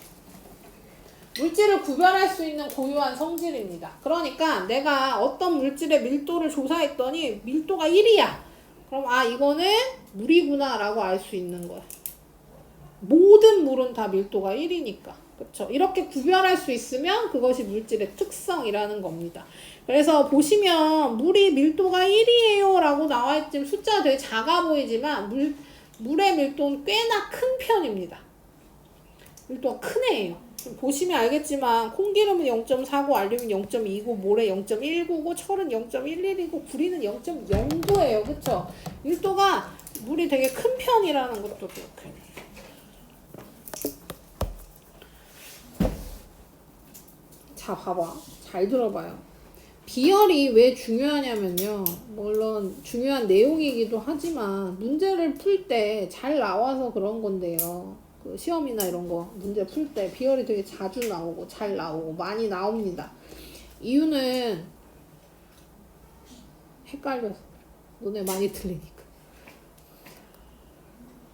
물질을 구별할 수 있는 고유한 성질입니다. 그러니까 내가 어떤 물질의 밀도를 조사했더니 밀도가 1이야. 그럼 아 이거는 물이구나 라고 알 수 있는 거야. 모든 물은 다 밀도가 1이니까. 그쵸? 이렇게 구별할 수 있으면 그것이 물질의 특성이라는 겁니다. 그래서 보시면 물이 밀도가 1이에요 라고 나와있지만 숫자가 되게 작아 보이지만 물의 밀도는 꽤나 큰 편입니다. 밀도가 큰 애예요. 보시면 알겠지만 콩기름은 0.49, 알루미늄 0.29, 모래 0.199, 철은 0.11이고 구리는 0.09예요. 그쵸? 밀도가 물이 되게 큰 편이라는 것도 그렇게. 자, 봐봐. 잘 들어봐요. 비열이 왜 중요하냐면요. 물론 중요한 내용이기도 하지만 문제를 풀 때 잘 나와서 그런 건데요. 그 시험이나 이런 거 문제 풀 때 비열이 되게 자주 나오고 잘 나오고 많이 나옵니다. 이유는 헷갈려서 눈에 많이 틀리니까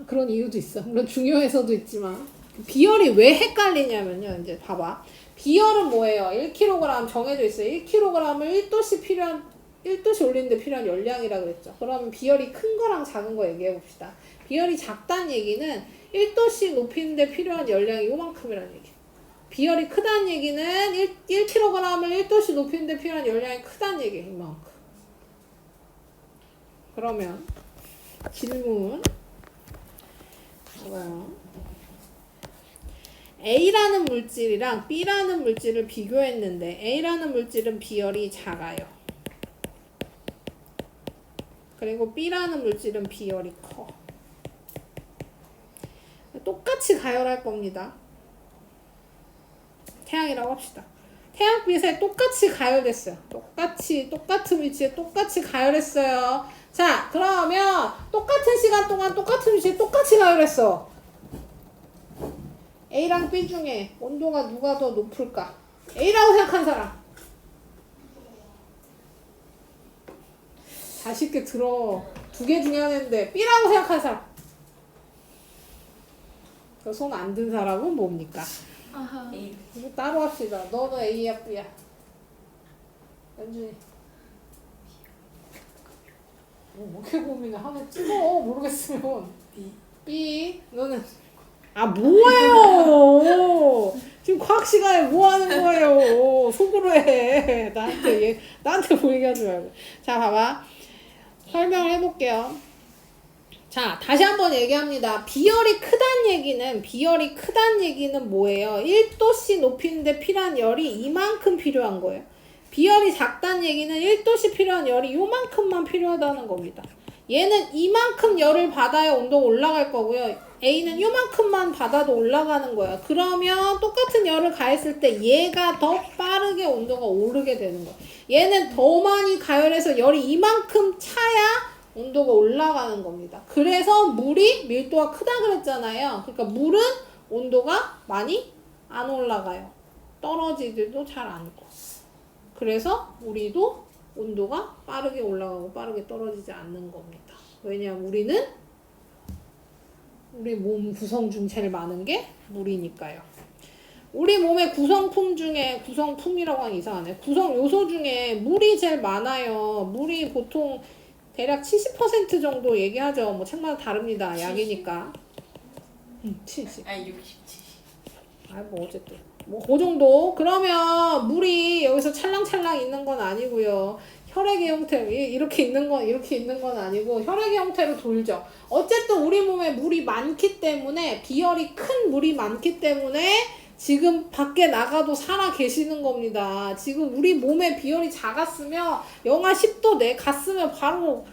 그런 이유도 있어. 물론 중요해서도 있지만 비열이 왜 헷갈리냐면요. 이제 봐봐. 비열은 뭐예요? 1kg 정해져 있어요. 1kg을 1도씨 올리는데 필요한 열량이라 그랬죠. 그러면 비열이 큰 거랑 작은 거 얘기해 봅시다. 비열이 작다는 얘기는 1도씨 높이는데 필요한 열량이 요만큼이라는 얘기예요. 비열이 크다는 얘기는 1kg을 1도씨 높이는데 필요한 열량이 크다는 얘기예요. 이만큼. 그러면 질문 뭐가요? A라는 물질이랑 B라는 물질을 비교했는데 A라는 물질은 비열이 작아요. 그리고 B라는 물질은 비열이 커. 똑같이 가열할 겁니다. 태양이라고 합시다. 태양빛에 똑같이 가열됐어요. 똑같은 위치에 똑같이 가열했어요. 자, 그러면 똑같은 시간 동안 똑같은 위치에 똑같이 가열했어. A랑 B 중에 온도가 누가 더 높을까? A라고 생각한 사람. 다 쉽게 들어. 두 개 중에 하나인데 B라고 생각한 사람. 손 안 든 사람은 뭡니까? 아하. A. 이거 따로 합시다. 너는 A야 B야? 연준이. 어떻게 고민해? 하나 찍어. 모르겠으면. B. B. 너는. 아 뭐예요? 지금 과학 시간에 뭐 하는 거예요? 속으로 해. 나한테 뭐 얘기하지 말고. 자 봐봐. 설명을 해볼게요. 자, 다시 한번 얘기합니다. 비열이 크단 얘기는 뭐예요? 1도씨 높이는데 필요한 열이 이만큼 필요한 거예요. 비열이 작단 얘기는 1도씨 필요한 열이 요만큼만 필요하다는 겁니다. 얘는 이만큼 열을 받아야 온도가 올라갈 거고요. A는 요만큼만 받아도 올라가는 거예요. 그러면 똑같은 열을 가했을 때 얘가 더 빠르게 온도가 오르게 되는 거예요. 얘는 더 많이 가열해서 열이 이만큼 차야 온도가 올라가는 겁니다. 그래서 물이 밀도가 크다 그랬잖아요. 그러니까 물은 온도가 많이 안 올라가요. 떨어지지도 잘 않고. 그래서 우리도 온도가 빠르게 올라가고 빠르게 떨어지지 않는 겁니다. 왜냐하면 우리는 우리 몸 구성 중 제일 많은 게 물이니까요. 우리 몸의 구성품이라고 하면 이상하네. 구성 요소 중에 물이 제일 많아요. 물이 보통 대략 70% 정도 얘기하죠. 뭐 책마다 다릅니다. 약이니까. 70. 아니 67. 아, 뭐 어쨌든. 뭐 그 정도. 그러면 물이 여기서 찰랑찰랑 있는 건 아니고요. 혈액의 형태 이렇게 있는 건 아니고 혈액의 형태로 돌죠. 어쨌든 우리 몸에 물이 많기 때문에 비열이 큰 물이 많기 때문에 지금 밖에 나가도 살아 계시는 겁니다. 지금 우리 몸에 비열이 작았으면 영하 10도 내 갔으면 바로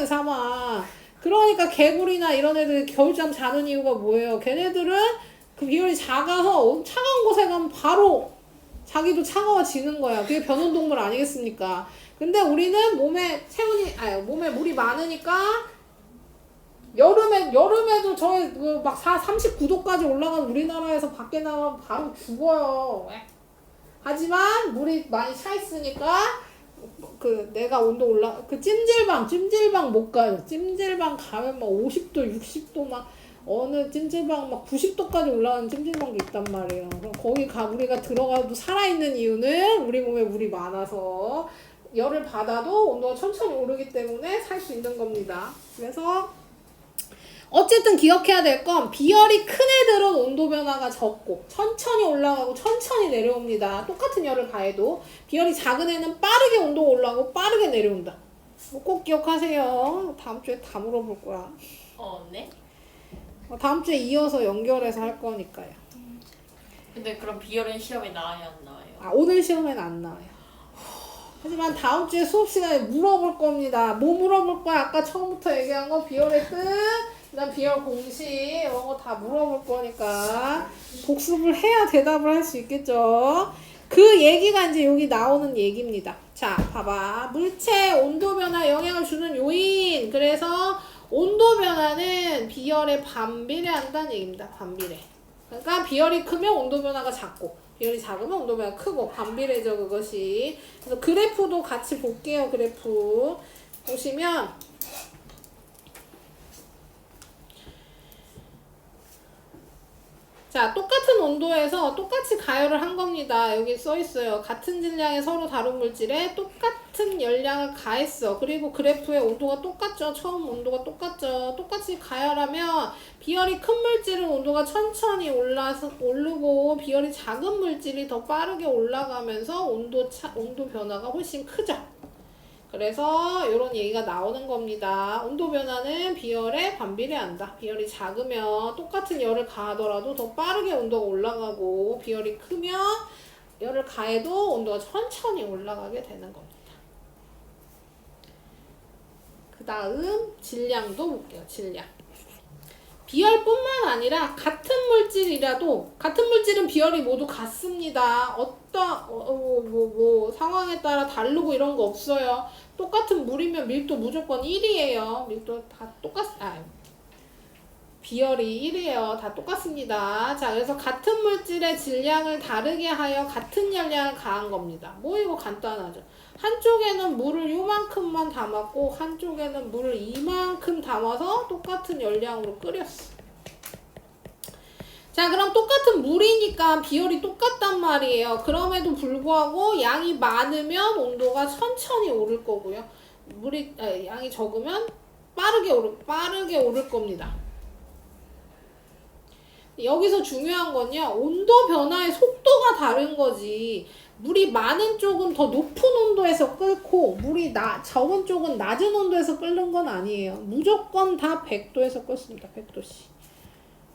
사망. 그러니까 개구리나 이런 애들 겨울잠 자는 이유가 뭐예요? 걔네들은 그 비열이 작아서 차가운 곳에 가면 바로 자기도 차가워지는 거야. 그게 변온동물 아니겠습니까? 근데 우리는 몸에 몸에 물이 많으니까 여름에도 저희 막 39도까지 올라간 우리나라에서 밖에 나가면 바로 죽어요. 하지만 물이 많이 차 있으니까 내가 온도 찜질방 못 가요. 찜질방 가면 막 50도, 60도 막 어느 찜질방 막 90도까지 올라가는 찜질방도 있단 말이에요. 그럼 거기 우리가 들어가도 살아있는 이유는 우리 몸에 물이 많아서 열을 받아도 온도가 천천히 오르기 때문에 살 수 있는 겁니다. 그래서 어쨌든 기억해야 될 건 비열이 큰 애들은 온도 변화가 적고 천천히 올라가고 천천히 내려옵니다. 똑같은 열을 가해도 비열이 작은 애는 빠르게 온도가 올라가고 빠르게 내려온다. 꼭 기억하세요. 다음 주에 다 물어볼 거야. 네? 다음 주에 이어서 연결해서 할 거니까요. 근데 그럼 비열은 시험에 나와요, 안 나와요? 오늘 시험에는 안 나와요. 하지만 다음 주에 수업 시간에 물어볼 겁니다. 뭐 물어볼 거야? 아까 처음부터 얘기한 거 비열의 뜻, 그다음 비열 공식 이런 거 다 물어볼 거니까 복습을 해야 대답을 할 수 있겠죠. 그 얘기가 이제 여기 나오는 얘기입니다. 자, 봐봐. 물체 온도 변화에 영향을 주는 요인. 그래서 온도 변화는 비열에 반비례한다는 얘기입니다. 반비례. 그러니까 비열이 크면 온도 변화가 작고 비열이 작으면 온도 변화가 크고 반비례죠, 그것이. 그래서 그래프도 같이 볼게요. 그래프 보시면 자, 똑같은 온도에서 똑같이 가열을 한 겁니다. 여기 써 있어요. 같은 질량의 서로 다른 물질에 똑같은 열량을 가했어. 그리고 그래프의 온도가 똑같죠. 처음 온도가 똑같죠. 똑같이 가열하면 비열이 큰 물질은 온도가 천천히 오르고 비열이 작은 물질이 더 빠르게 올라가면서 온도 변화가 훨씬 크죠. 그래서 이런 얘기가 나오는 겁니다. 온도 변화는 비열에 반비례한다. 비열이 작으면 똑같은 열을 가하더라도 더 빠르게 온도가 올라가고 비열이 크면 열을 가해도 온도가 천천히 올라가게 되는 겁니다. 그 다음 질량도 볼게요. 질량. 비열뿐만 아니라 같은 물질은 비열이 모두 같습니다. 어떤 상황에 따라 다르고 이런 거 없어요. 똑같은 물이면 밀도 무조건 1이에요. 밀도 다 비열이 1이에요. 다 똑같습니다. 자, 그래서 같은 물질의 질량을 다르게 하여 같은 열량을 가한 겁니다. 뭐 이거 간단하죠. 한쪽에는 물을 요만큼만 담았고 한쪽에는 물을 이만큼 담아서 똑같은 열량으로 끓였어. 자, 그럼 똑같은 물이니까 비율이 똑같단 말이에요. 그럼에도 불구하고 양이 많으면 온도가 천천히 오를 거고요. 양이 적으면 빠르게 오를 겁니다. 여기서 중요한 건요, 온도 변화의 속도가 다른 거지. 물이 많은 쪽은 더 높은 온도에서 끓고 물이 적은 쪽은 낮은 온도에서 끓는 건 아니에요. 무조건 다 100도에서 끓습니다. 100도씨.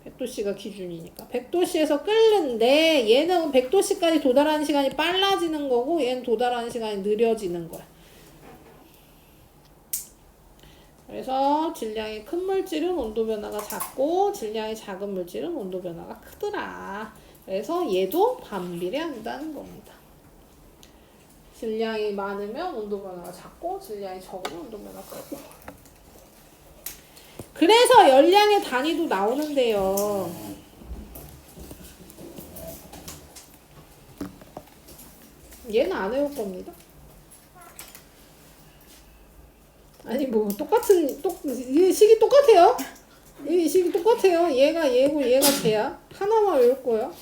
100도씨가 기준이니까. 100도씨에서 끓는데 얘는 100도씨까지 도달하는 시간이 빨라지는 거고 얘는 도달하는 시간이 느려지는 거야. 그래서 질량이 큰 물질은 온도 변화가 작고 질량이 작은 물질은 온도 변화가 크더라. 그래서 얘도 반비례한다는 겁니다. 질량이 많으면 온도 변화가 작고 질량이 적으면 온도 변화가 크고. 그래서 열량의 단위도 나오는데요. 얘는 안 외울 겁니다. 아니 뭐 이 식이 똑같아요. 이 식이 똑같아요. 얘가 얘고 얘가 쟤야. 하나만 외울 거예요.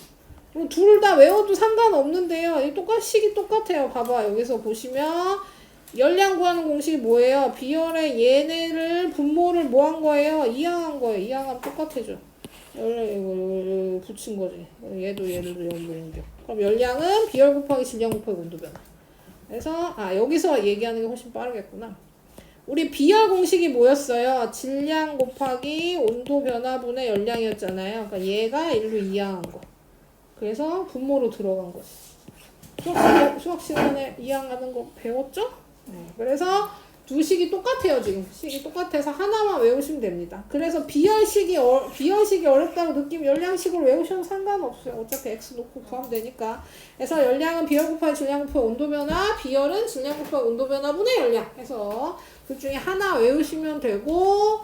둘 다 외워도 상관없는데요. 식이 똑같아요. 봐봐, 여기서 보시면 열량 구하는 공식이 뭐예요? 비열의 얘네를 분모를 뭐 한 거예요? 이항한 거예요. 이항하면 똑같아져. 이거 붙인 거지. 얘도 연분인격. 그럼 열량은 비열 곱하기 질량 곱하기 온도 변화. 그래서 여기서 얘기하는 게 훨씬 빠르겠구나. 우리 비열 공식이 뭐였어요? 질량 곱하기 온도 변화분의 열량이었잖아요. 그러니까 얘가 1로 이항한 거. 그래서 분모로 들어간 거지. 수학 시간에 이항하는 거 배웠죠? 그래서 두 식이 똑같아요. 지금 식이 똑같아서 하나만 외우시면 됩니다. 그래서 비열식이 어렵다고 느끼면 열량식으로 외우셔도 상관없어요. 어차피 x 놓고 구하면 되니까. 그래서 열량은 비열 곱하기 질량 곱하기 온도 변화, 비열은 질량 곱하기 온도 변화분의 열량 해서 둘 중에 하나 외우시면 되고